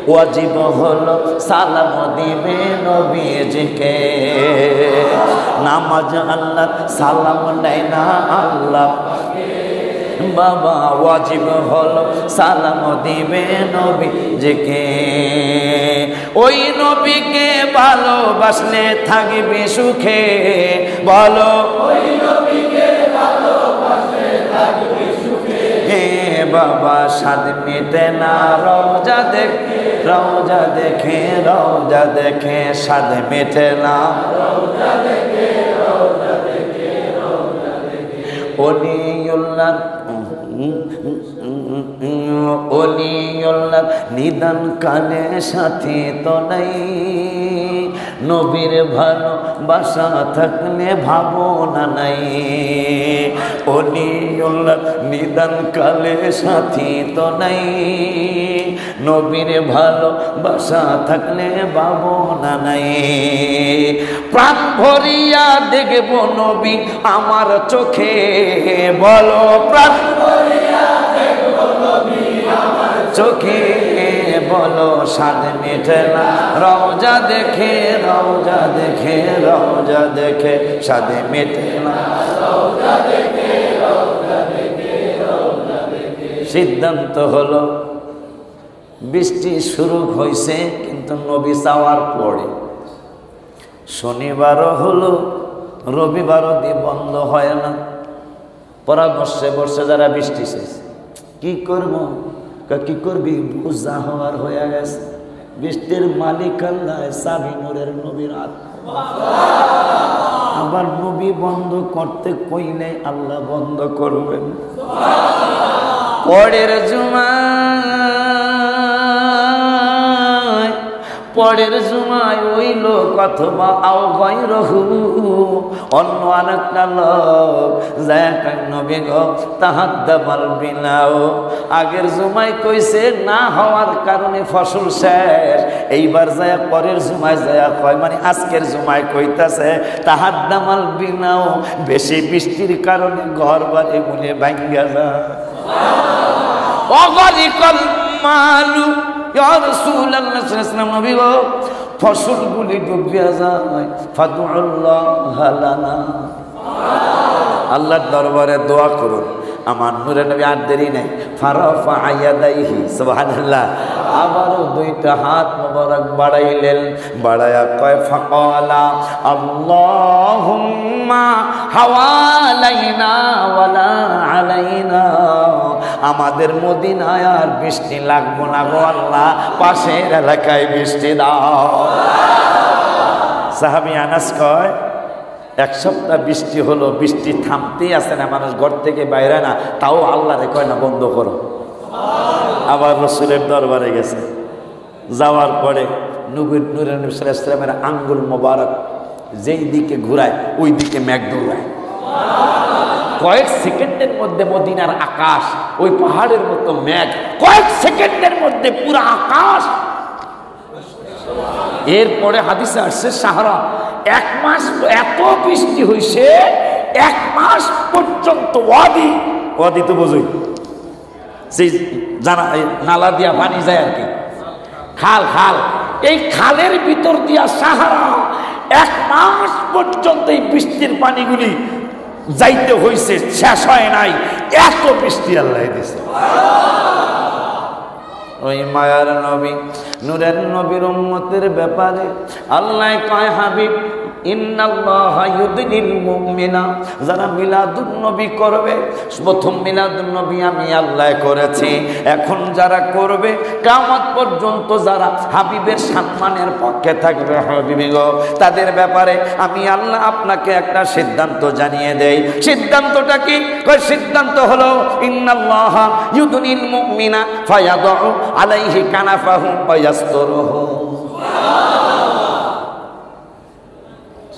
Speaker 1: ওয়াজিব হলো সালাম দিবে নবীজিকে। নামাজ আল্লাহ সালাম নেয় না আল্লাহ পাকে, বাবা ওয়াজিব হলো সালাম দিবে নবীজিকে। ওই নবীকে ভালোবাসলে থাকবে সুখে, বলো ওই নবীকে ভালোবাসলে থাকবে সুখে। হে বাবা সাদ মেটে না রওজা দেখে, রওজা দেখে, রওজা দেখে, সাদ মেটে না রওজা দেখে, রওজা দেখে, রওজা দেখে। ওলিউল্লাহ ওলিউল্লাহ নিদান কালে সাথে তো নাই, নবীর ভালোবাসা থাকলে ভাবনা নাই। ওলিউল্লাহ নিদান কালে সাথী তো নাই, নবীর ভালোবাসা থাকলে ভাবনা নাই। প্রাণ ভরিয়া দেখব নবী আমার চোখে, বলো প্রাণ ভরিয়া দেখব নবী আমার চোখে, বলো সাদ মেটে না রওজা দেখে, রওজা দেখে, রওজা দেখে, সাদ মেটে না রওজা দেখে, রওজা দেখে, রওজা দেখে। সিদ্ধান্ত হলো বৃষ্টি শুরু হয়েছে, কিন্তু নবী চাওয়ার পরে শনিবারও হলো, রবিবারও দিয়ে বন্ধ হয় না। পরামর্শে বসে যারা বৃষ্টি শেষ কি করব, কি করবি, বুঝা হওয়ার হয়ে গেছে। বৃষ্টির মালিক আল্লাহ, চাবি নূরের নবীর হাত। আবার নবী বন্ধ করতে কইলে আল্লাহ বন্ধ করবেন। পরের জুমায়, পরের জুমায় ওই লোক অথবা আও গায়রহু অন্য আরেকটা লোক যায় নবী গো তাহাদ্দামাল বিনাও। আগের জুমায় কইছে না হওয়ার কারণে ফসল শেষ, এইবার যায় পরের জুমায় যায় কয়, মানে আজকের জুমায় কইতাছে তাহাদ্দামাল বিনাও, বেশি বৃষ্টির কারণে ঘর বাড়ি গুলে ভাঙ্গা যায়। অগরিকল মালু ইয়া রাসূলুল্লাহ সাল্লাল্লাহু আলাইহি ওয়াসাল্লাম, নবী গো ফসলগুলি ডুবিয়া যায়, ফাদুল্লাহ লানা, আল্লাহর দরবারে দোয়া করুন। আমার নূরে নবী আর দেরি নেই, ফারাফা ইয়াদাইহি, সুবহানাল্লাহ, আবারও দুইটা হাত মোবারক বাড়াইলেন, বাড়ায়া কয় ফাকালা আল্লাহুম্মা হাওয়ালাইনা ওয়ালা আলাইনা, আমাদের মদিনায় আর বৃষ্টি লাগবো না গো আল্লাহ, পাশের এলাকায় বৃষ্টি দাও। সাহাবী আনাস কয় এক সপ্তাহ বৃষ্টি হলো, বৃষ্টি থামতেই আসে না, মানুষ ঘর থেকে বাইরে না, তাও আল্লাহরে কয় না বন্ধ করো। আবার রসুলের দরবারে গেছে, যাওয়ার পরে নূরে নবী সাল্লাল্লাহু আলাইহি ওয়াসাল্লামের আঙ্গুল মোবারক যেই দিকে ঘুরায় ওই দিকে মেঘ দৌড়ায়। কয়েক সেকেন্ডের মধ্যে মদিনার আকাশ ওই পাহাড়ের মতো মেঘ, কয়েক সেকেন্ডের মধ্যে পুরো আকাশ। এরপরে হাদিসে আসছে সাহারা, এক মাস এত বৃষ্টি হয়েছে, এক মাস পর্যন্ত ওয়াদি তো বোঝই, সেই জানা নালা দিয়া পানি যায় আর কি, খাল, এই খালের ভিতর দিয়া সাহারা এক মাস পর্যন্ত এই বৃষ্টির পানিগুলি যাইতে হয়েছে, শেষ হয় নাই, এত বৃষ্টি আল্লাহ দিয়েছে। ওই মায়ার নবী নূরের নবীর উম্মতের ব্যাপারে আল্লাহ কয় হাবিব ইন্নাল্লাহা ইউদনিল মুমিনা, যারা মিলাদুন নবী করবে, প্রথম মিলাদুন নবী আমি আল্লাহ করেছি, এখন যারা করবে কিয়ামত পর্যন্ত যারা হাবিবের সম্মানের পক্ষে থাকবে হাবিবি গো, তাদের ব্যাপারে আমি আল্লাহ আপনাকে একটা সিদ্ধান্ত জানিয়ে দেই। সিদ্ধান্তটা কি? কয় সিদ্ধান্ত হলো ইন্নাল্লাহা ইউদনিল মুমিনা ফায়াদউ আলাইহি কানাফাহু ওয়ায়াসতুরুহু।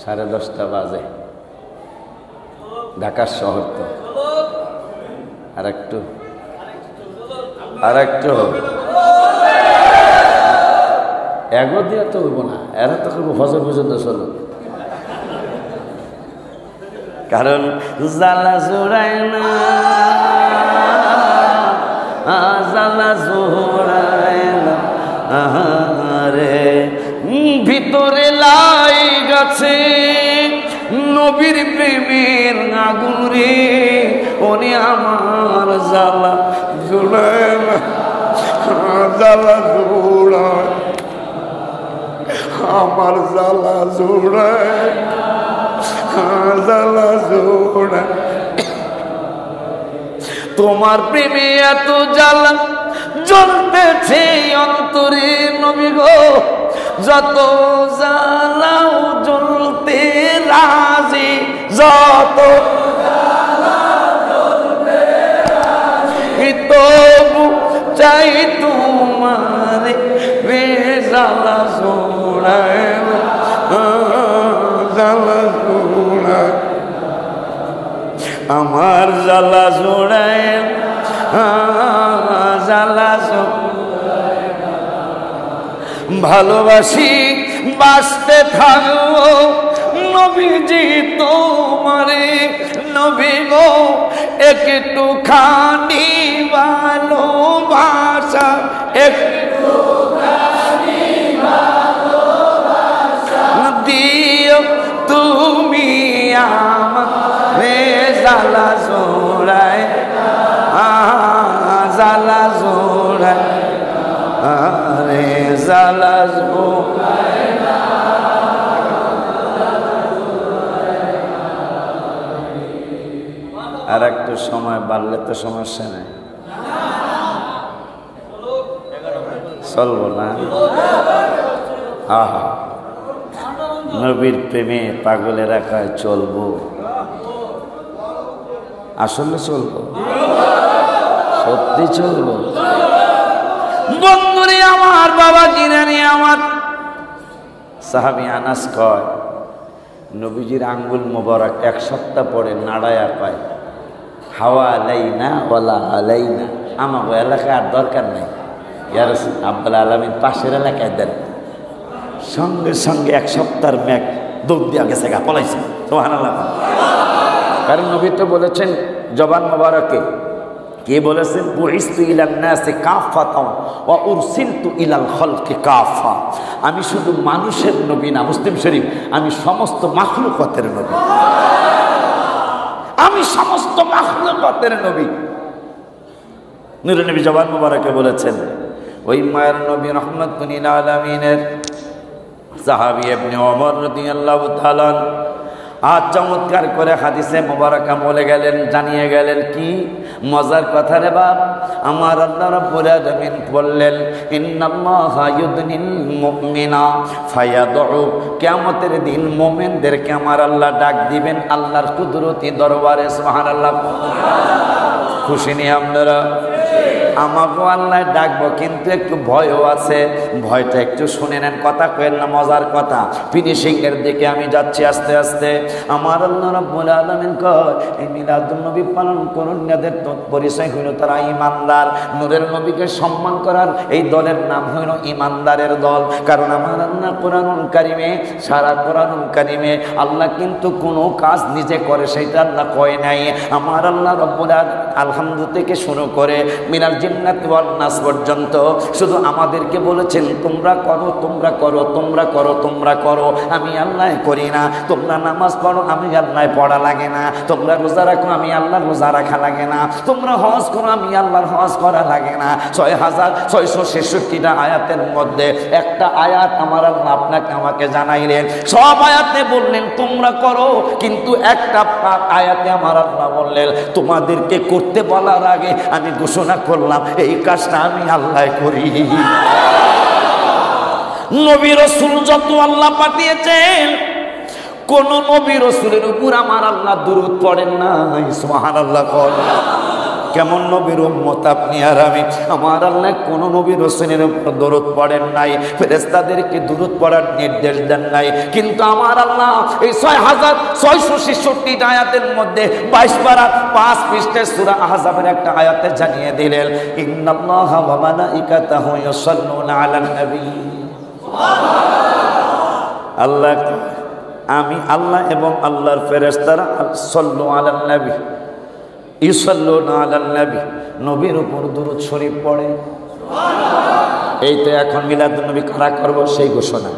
Speaker 1: 10:30 বাজে, ঢাকার শহর তো, আর একটু এগো দিয়ে তো হইব না, এরা তো করবো ফজর পর্যন্ত চলো, কারণ জ্বালা জোড়ায় না, জ্বালা জোড়ায় না রে, ভিতরে লাই গেছে নবীর প্রেমের আগুন রে, ওরে আমার জ্বালা জোড়ায় না, জ্বালা জোড়ায়, আমার জ্বালা জোড়ায়, জ্বালা জোড়ায়, তোমার প্রেমে এত জ্বালা জ্বলতেছে অন্তরে নবী গো, যত জ্বালাও জ্বলতে রাজি, যত তবু চাই তোমার জ্বালা জোড়ায়, জ্বালা জোড়ায়, আমার জ্বালা জোড়ায়, জ্বালা জোড়ায়, ভালোবাসি বাঁচতে থাকবো নবীজি তোমারে, নবী গো একটুখানি ভালোবাসা, একটুখানি ভালোবাসা দিও তুমি আমারে, জ্বালা জোড়ায়, জ্বালা জোড়ায়, আরে জ্বালা জোড়ায়, আর একটু সময় বাড়লে তো সমস্যা নেই, চলবো না? আহা, নবীর প্রেমে পাগলেরা কয় চলবো, আসলে চলবো, সত্যি চলবো। বন্ধুরে আমার, বাবা জিরানি আমার, সাহাবী আনাস কয় নবীজির আঙ্গুল মোবারক এক সপ্তাহ পরে নাড়ায়া পায়, হাওয়া আলাইনা ওয়ালা আলাইনা, আমাকে এলাকায় আর দরকার নেই, ইয়া রাসূল আব্দুল আলামিন পাশের এলাকায় দেন। সঙ্গে সঙ্গে এক সপ্তাহের মেঘ দৌড় দিয়া গেছে, গা পলাইছে, সুবহানাল্লাহ। কারণ নবী তো বলেছেন জবান মোবারকে কে বলেছেন? বুইসতু ইলান নাসি কাফাতান ওয়া উরসিলতু ইলাল খালকি কাফা। আমি শুধু মানুষের নবী না, মুসলিম শরীফ, আমি সমস্ত মাখলুকাতের নবী। আমি সমস্ত মাখলুকাতের নবী। নূরে নবী জবান মুবারকে বলেছেন, ওই মায়ের নবী রাহমাতুল লিল আলামিনের সাহাবী ইবনে ওমর রাদিয়াল্লাহু তাআলা আজ চমৎকার করে হাদিসে মুবারাকা বলে গেলেন, জানিয়ে গেলেন। কি মজার কথা রে বাপ! আমার আল্লাহ রাব্বুল আলামিন বললেন, ইন্নাল্লাহা ইউদনিল মুমিনা ফায়াদউ। কিয়ামতের দিন মুমিনদেরকে আমার আল্লাহ ডাক দিবেন আল্লাহর কুদরতি দরবারে। সুবহানাল্লাহ। খুশি নি আপনারা? আমাকেও আল্লাহ ডাকবো, কিন্তু একটু ভয়ও আছে। ভয়টা একটু শুনে নেন, কথা কয়েন না, মজার কথা। ফিনিশিং এর দিকে আমি যাচ্ছি আস্তে আস্তে। আমার আল্লাহ রাব্বুল আলামিন কয়, এই মিলাদুন নবী পালন করুন, যাদের পরিচয় হইল তারা ঈমানদার। নূরের নবীকে সম্মান করার এই দলের নাম হইল ঈমানদারের দল। কারণ আমার আল্লাহ কোরআনুল কারিমে, সারা কোরআনুল কারিমে আল্লাহ কিন্তু কোনো কাজ নিজে করে সেটা আল্লাহ কয় নাই। আমার আল্লাহ রাব্বুল আলামিন আলহামদু থেকে শুরু করে মিনাল জিন্নাতি ওয়ান নাস পর্যন্ত শুধু আমাদেরকে বলেছেন, তোমরা করো, তোমরা করো, তোমরা করো, তোমরা করো। আমি আল্লাহ করি না। তোমরা নামাজ পড়ো, আমি আল্লাহ পড়া লাগে না। তোমরা রোজা রাখো, আমি আল্লাহর রোজা রাখা লাগে না। তোমরা হজ করো, আমি আল্লাহর হজ করা লাগে না। 6666টা আয়াতের মধ্যে একটা আয়াত আমার আল্লাহ আপনাকে আমাকে জানাইলেন। সব আয়াতে বললেন তোমরা করো, কিন্তু একটা আয়াতে আমার আল্লাহ বললেন তোমাদেরকে করতে বলার আগে আমি ঘোষণা করলাম এই কাজটা আমি আল্লাহ করি। নবী রাসূল যত আল্লাহ পাঠিয়েছেন, কোন নবী রাসূলের উপর আমার আল্লাহ দুরূদ পড়েন নাই। সুবহানাল্লাহ। কেমন নবীর উম্মত আপনি আর আমি? আমার আল্লাহ কোন নবী রাসূলের উপর দরুদ পড়েন নাই, ফেরেশতাদেরকে দরুদ পড়ার নির্দেশ দেন নাই। কিন্তু আমার আল্লাহ এই 6666টা আয়াতের মধ্যে 22 পারা 5 পৃষ্ঠার সূরা আহজাবের একটা আয়াতে জানিয়ে দিলেন, ইন্নাল্লাহা ওয়া মালাইকাতাহু ইউসাল্লুনা আলান নবী। আল্লাহ, আমি আল্লাহ এবং আল্লাহর ফেরেশতারা সাল্লু আলান নবী, ইউসাল্লুনা আলান নবী, নবীর উপর দুরূদ শরীফ পড়ে। এই তো এখন মিলাদুন নবী কারা করব সেই ঘোষণা।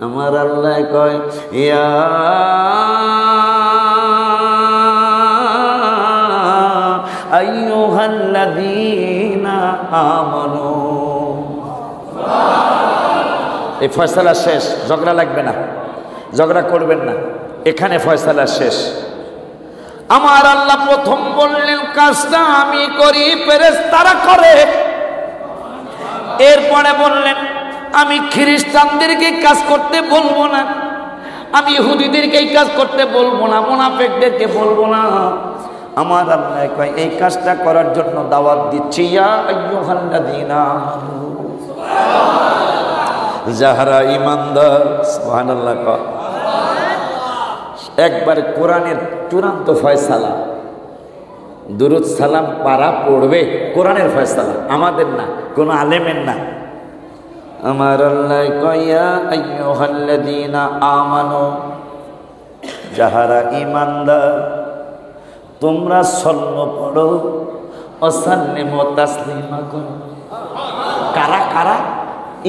Speaker 1: আমার আল্লাহ কয়, ইয়া আইয়ুহাল্লাযীনা আমানু। এই ফয়সালা শেষ, ঝগড়া লাগবে না, ঝগড়া করবেন না, এখানে ফয়সালা শেষ। আমার আল্লাহ প্রথম বললেন কাজটা আমি করি, ফেরেশতারা করে। এরপরে বললেন আমি খ্রিস্টানদেরকে কাজ করতে বলবো না, আমি ইহুদিদেরকে এই কাজ করতে বলবো না, মুনাফিকদেরকে বলবো না। আমার আল্লাহ কয় এই কাজটা করার জন্য দাওয়াত দিচ্ছি, ইয়া আইয়ুহাল্লাযীনা আমানু, যাহারা ঈমানদার। সুবহানাল্লাহ। একবার কোরআনের চূড়ান্ত ফয়সালা, দুরূদ সালাম পারা পড়বে, কোরআনের ফয়সালা, আমাদের না, কোন আলেমের না। আমার আল্লাহ কয়, ইয়া আইয়ুহাল্লাযীনা আমানু, যাহারা ঈমানদার তোমরা সাল্লু পড়ো, ওয়াসাল্লিমু তাসলিমা করো। কারা কারা?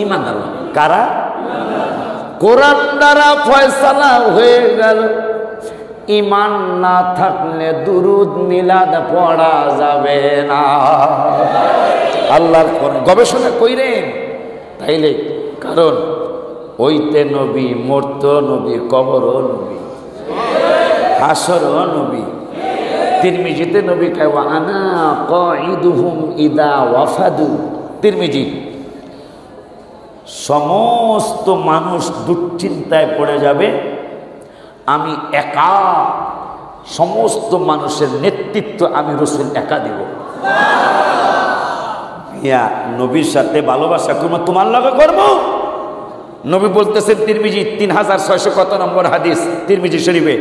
Speaker 1: ঈমানদার। কারা? কোরআন দ্বারা ফয়সালা হয়ে গেল, ঈমান না থাকলে দুরূদ মিলাদ পড়া যাবে না। আল্লাহর কোরআন গবেষণা কইরেন তাইলে, কারণ ওইতে নবী, মর্ত নবী, কবরও নবী, হাসরও নবী। তিরমিজিতে নবী কয়, ওয়া আনা কাঈদুহুম ইদা ওয়াফাদু। তিরমিজি। সমস্ত মানুষ দুশ্চিন্তায় পড়ে যাবে, আমি একা, সমস্ত মানুষের নেতৃত্ব আমি রাসূল একা দেব। ইয়া নবীর সাথে ভালোবাসা করবো, তোমার লগে করবো। নবী বলতেছেন তিরমিজি 3600 কত নম্বর হাদিস তিরমিজি শরীফে,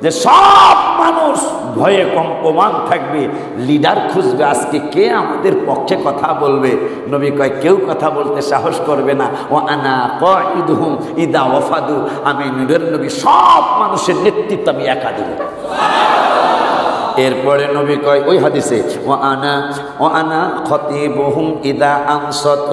Speaker 1: যে সব মানুষ ভয়ে কম্পমান থাকবে, লিডার খুঁজবে, আজকে কে আমাদের পক্ষে কথা বলবে। নবী কয় কেউ কথা বলতে সাহস করবে না। ও আনা কাঈদুহুম ইদা ওয়াফাদু, আমি নূরের নবী সব মানুষের নেতৃত্ব আমি একা দেব। এরপরে নবী কয় ওই হাদিসে ও আনা খতিবুহুম ইদা আনসাত,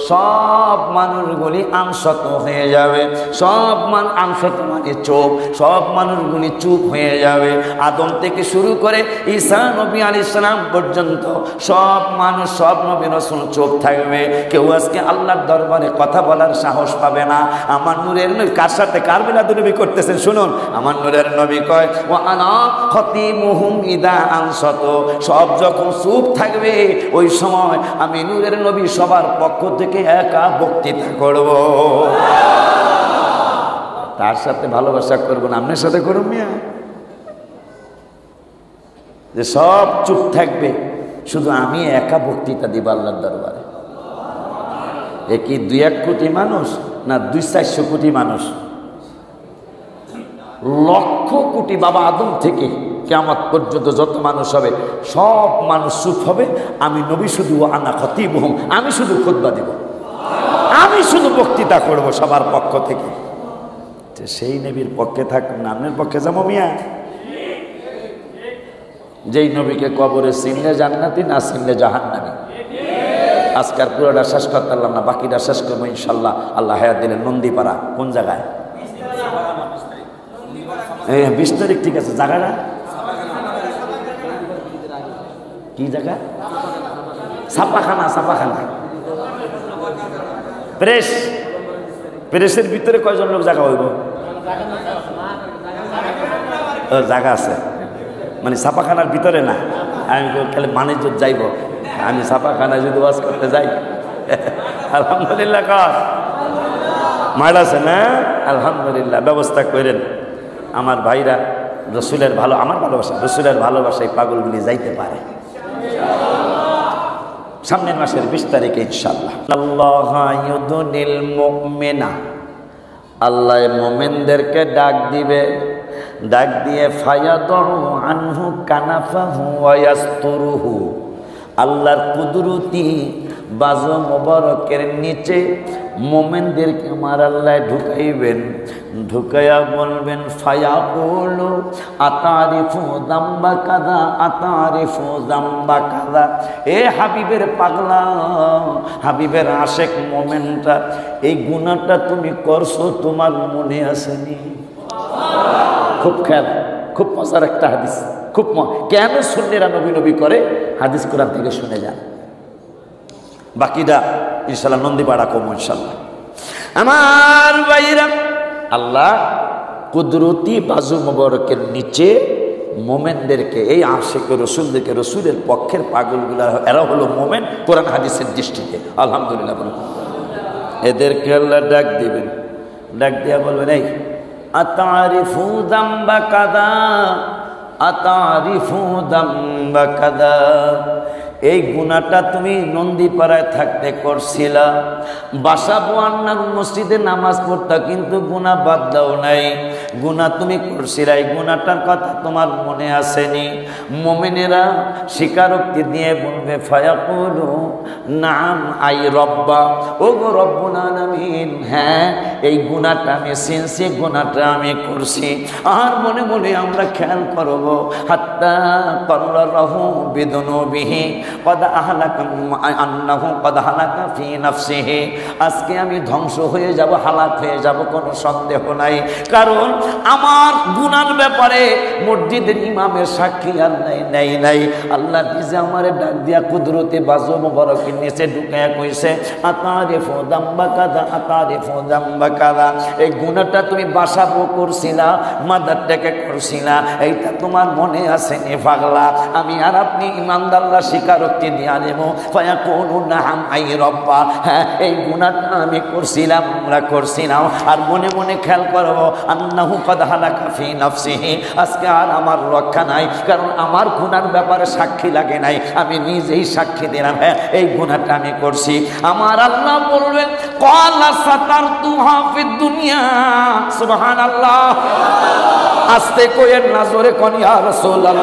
Speaker 1: সব মানুষগুলি আনসাত হয়ে যাবে। সব আনসাত মানে চুপ, সব মানুষগুলি চুপ হয়ে যাবে। আদম থেকে শুরু করে ঈসা নবী আলাইহিস সালাম পর্যন্ত সব মানুষ, সব নবী রাসূল চুপ থাকবে। কেউ আজকে আল্লাহর দরবারে কথা বলার সাহস পাবে না। আমার নূরের নবী কার সাথে কার মিলাদুন নবী করতেছেন শুনুন। আমার নূরের নবী কয় ও আনা খতিবুহুম ইদা আনসাত, সব যখন চুপ থাকবে ওই সময় আমি নূরের নবী সবার পক্ষ থেকে একা বক্তৃতা করব। তার সাথে ভালোবাসা করব না, আপনার সাথে করব মিয়া? যে সব চুপ থাকবে, শুধু আমি একা বক্তৃতা দিব আল্লাহর দরবারে। এ কি 2-1 কোটি মানুষ না 200-400 কোটি মানুষ? লক্ষ কোটি বাবা আদম থেকে কিয়ামত পর্যন্ত যত মানুষ হবে সব মানুষ চুপ হবে। আমি নবী শুধু আনা খতিবুহুম, আমি শুধু খুতবা দিব, আমি শুধু বক্তৃতা করব সবার পক্ষ থেকে। সেই নবীর পক্ষে থাকুন না, আপনার পক্ষে যাবো মিয়া? যেই নবীকে কবরে চিনলে জান্নাতি, না চিনলে জাহান্নামী। আজকাল পুরোটা শেষ করতে পারলাম না, বাকিটা শেষ করবো ইনশাল্লাহ। আল্লাহ হায়াত দিলেন। নন্দীপাড়া কোন জায়গায়? 20 তারিখ, ঠিক আছে। জায়গাটা কি জায়গা? ছাপাখানা। প্রেসের ভিতরে কয়জন লোক জায়গা হইব? জায়গা আছে মানে ছাপাখানার ভিতরে না। আমি খালি বাণিজ্য যাইব, আমি ছাপাখানায় যদি ওয়াজ করতে যাই আলহামদুলিল্লাহ কর মাঠ আছে না? আলহামদুলিল্লাহ ব্যবস্থা করেন। আমার ভাইরা রসুলের ভালো, আমার ভালোবাসা, রসুলের ভালোবাসায় পাগলগুলি যাইতে পারে। সামনের মাসের 20 তারিখে ইনশাআল্লাহ। আল্লাহ মোমেনদেরকে ডাক দিবে, ডাক দিয়ে ফায়াদউ আনহু কানাফাহু ওয়া ইয়াসতুরুহু, আল্লাহর কুদরতি বাজু মোবারকের নিচে মোমেনদেরকে আমার আল্লাহ ঢুকাইবেন। ঢুকাইয়া বলবেন ফায়াকুলু আতারিফু যামবা কাযা, আতারিফু যামবা কাযা। এ হাবিবের পাগলা, হাবিবের আশেক মোমেনটা, এই গুনাহটা তুমি করছো, তোমার মনে আসেনি? খুব খেয়াল, খুব মজার একটা হাদিস, খুব কেন সুন্নিরা নবী করে? হাদিস কোরআন থেকে শুনে যান। বাকিটা ইনশাল্লাহ নন্দীপাড়া কম ইনশাল্লাহ। আমার ভাইরা, আল্লাহ কুদরতি বাজু মোবারকের নিচে মোমেনদেরকে, এই আশিকে রসুলদেরকে, রসুলের পক্ষের পাগলগুলা, এরা হলো মোমেন কোরআন হাদিসের দৃষ্টিতে। আলহামদুলিল্লাহ বলুন। এদেরকে আল্লাহ ডাক দিবেন, ডাক দিয়া বলবেন এই আতারিফু যামবা কাযা, আতারিফু যামবা কাযা। এই গুনাহটা তুমি নন্দীপাড়ায় থাকতে করছিলা, বাসা বোয়ান্নার মসজিদে নামাজ পড়তা, কিন্তু গুনাহ বাদ দাও নাই। গুনাহ তুমি করছিলা, এই গুনাহটার কথা তোমার মনে আসেনি? মুমিনেরা স্বীকারোক্তি দিয়ে বলবে ফায়াকুলু নাম আই রব্বা, ও গো রব্বুল আলামিন, হ্যাঁ এই গুনাহটা আমি চিনছি, গুনাহটা আমি করছি। আর মনে মনে আমরা খেয়াল করব হাত্তা করারাহু বিদুনুবিহি কদ আহলাকা আন্নাহু কদ হালাকা ফি নাফসিহি। আজকে আমি ধ্বংস হয়ে যাব, হালাক হয়ে যাব, কোনো সন্দেহ নাই। কারণ আমার গুনার ব্যাপারে মসজিদের ইমামের সাক্ষী আর নাই। আল্লাহ নিজে আমারে ডাক দিয়া কুদরতে বাজু মোবারকের নিচে ঢুকায়া কইছে আতারিফু যামবা কাযা, আতারিফু যামবা কাযা। এই গুনাহটা তুমি বাসাবো করছিলা, মাদারটাকে করছিলা, এইটা তোমার মনে আছে নি পাগলা? আমি আর আপনি ইমানদাররা স্বীকারোক্তি দিয়া দেব ফায়াকুলু নাম আই রব্বা, হ্যাঁ এই গুনাহটা আমি করছিলাম, আমরা করছিলাম। আর মনে মনে খেয়াল করবো আন্নাহু কদ হালাকা ফি নাফসিহি, আজকে আর আমার রক্ষা নাই, কারণ আমার গুনার ব্যাপারে সাক্ষী লাগে নাই, আমি নিজেই সাক্ষী দিলাম, হ্যাঁ এই গুনাহটা আমি করছি। আমার আল্লাহ বলবেন ক্বালা সাতারতুহা ফিদ দুনিয়া, সুবহানাল্লাহ। আস্তে কইেন না, জোরে কোন ইয়া রাসূলুল্লাহ।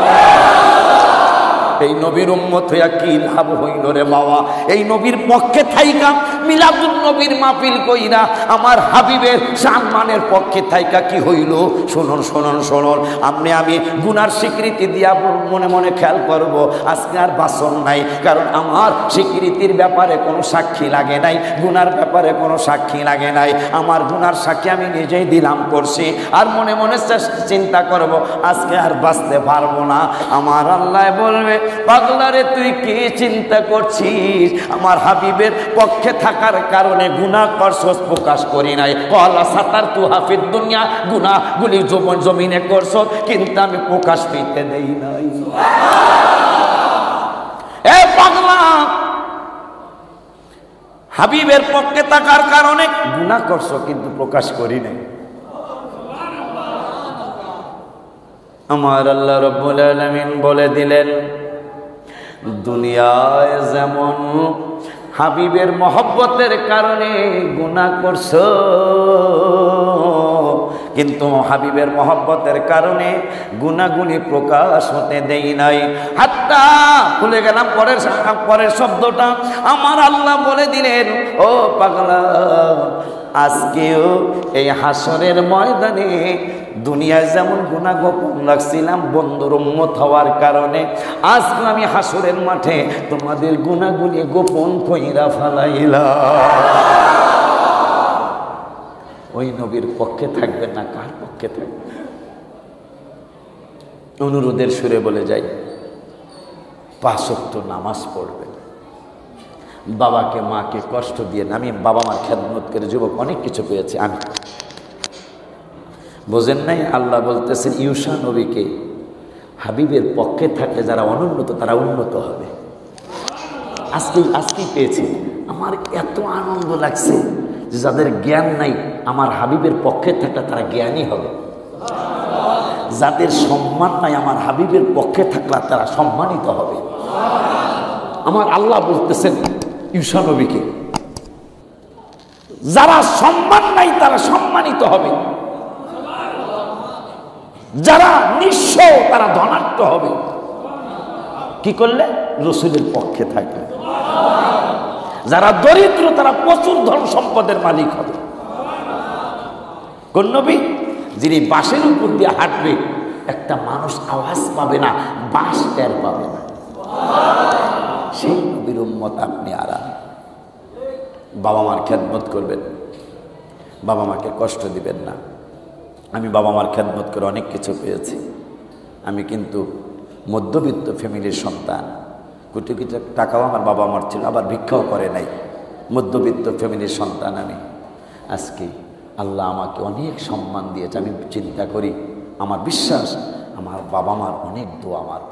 Speaker 1: এই নবীর উম্মত হইয়া কি লাভ হইল রে বাবা? এই নবীর পক্ষে থাইকা মিলাদুন নবীর মাহফিল কইরা আমার হাবিবের সম্মানের পক্ষে থাইকা কি হইল? শুনুন শুনুন শুনুন, আমি গুনার স্বীকৃতি দিয়া মনে মনে খেয়াল করব, আজকে আর বাসন নাই, কারণ আমার স্বীকৃতির ব্যাপারে কোনো সাক্ষী লাগে নাই, গুনার ব্যাপারে কোনো সাক্ষী লাগে নাই। আমার গুনার সাক্ষী আমি নিজেই দিলাম করছি, আর মনে মনে চিন্তা করব আজকে আর বাঁচতে পারবো না। আমার আল্লাহ বলবে, পাগলারে তুই কি চিন্তা করছিস? আমার হাবিবের পক্ষে থাকার কারণে গুনাহ করছস, প্রকাশ করি নাই। কলা সাতার তু হাফিদ দুনিয়া, গুনাহগুলি জমিনে করছস, কিন্তু আমি প্রকাশ পেতে দেই নাই। এ পাগলা, হাবিবের পক্ষে থাকার কারণে গুনাহ করছো কিন্তু প্রকাশ করি নাই। আমার আল্লাহ রাব্বুল আলামিন বলে দিলেন, দুনিয়ায় যেমন হাবিবের মহব্বতের কারণে গুনাহ করছো, কিন্তু হাবিবের মহব্বতের কারণে গুনাহগুলি প্রকাশ হতে দেই নাই। হাত্তা ভুলে গেলাম পরের শব্দটা। আমার আল্লাহ বলে দিলেন, ও পাগলা, আজকেও এই হাসরের ময়দানে দুনিয়ায় যেমন গুনাহ গোপন রাখছিলাম বন্ধুর উম্মত হওয়ার কারণে, আজকে আমি হাসরের মাঠে তোমাদের গুনাহগুলি গোপন কইরা ফেলাইলাম। ওই নবীর পক্ষে থাকবেন না কার পক্ষে থাকবেন? অনুরোধের সুরে বলে যাই, 5 ওয়াক্ত নামাজ পড়বেন, বাবাকে মাকে কষ্ট দিয়ে। আমি বাবা মার খেদমত করে যুবক অনেক কিছু পেয়েছি। আমি বোঝেন নাই? আল্লাহ বলতেছেন ইউসা নবীকে, হাবিবের পক্ষে থাকলে যারা অনুন্নত তারা উন্নত হবে। আজকেই পেয়েছি। আমার এত আনন্দ লাগছে যে যাদের জ্ঞান নাই আমার হাবিবের পক্ষে থাকলে তারা জ্ঞানী হবে, যাদের সম্মান নাই আমার হাবিবের পক্ষে থাকলে তারা সম্মানিত হবে। আমার আল্লাহ বলতেছেন ইউসা নবীকে, যারা সম্মান নাই তারা সম্মানিত হবে, যারা নিঃস্ব তারা ধনাঢ্য হবে। কি করলে? রসুলের পক্ষে থাকলে। যারা দরিদ্র তারা প্রচুর ধন সম্পদের মালিক হবে। কোন নবী? যিনি বাঁশের উপর দিয়ে হাঁটবে, একটা মানুষ আওয়াজ পাবে না, বাঁশ টের পাবে না। সেই নবীর উম্মত আপনি আর আমি। বাবা মার খেদমত করবেন, বাবা মাকে কষ্ট দিবেন না। আমি বাবা মার খেদমত করে অনেক কিছু পেয়েছি। আমি কিন্তু মধ্যবিত্ত ফ্যামিলির সন্তান। কোটি কোটি টাকাও আমার বাবা মার ছিল, আবার ভিক্ষাও করে নাই। মধ্যবিত্ত ফ্যামিলির সন্তান আমি। আজকে আল্লাহ আমাকে অনেক সম্মান দিয়েছে। আমি চিন্তা করি, আমার বিশ্বাস আমার বাবা মার অনেক দোয়া আমার।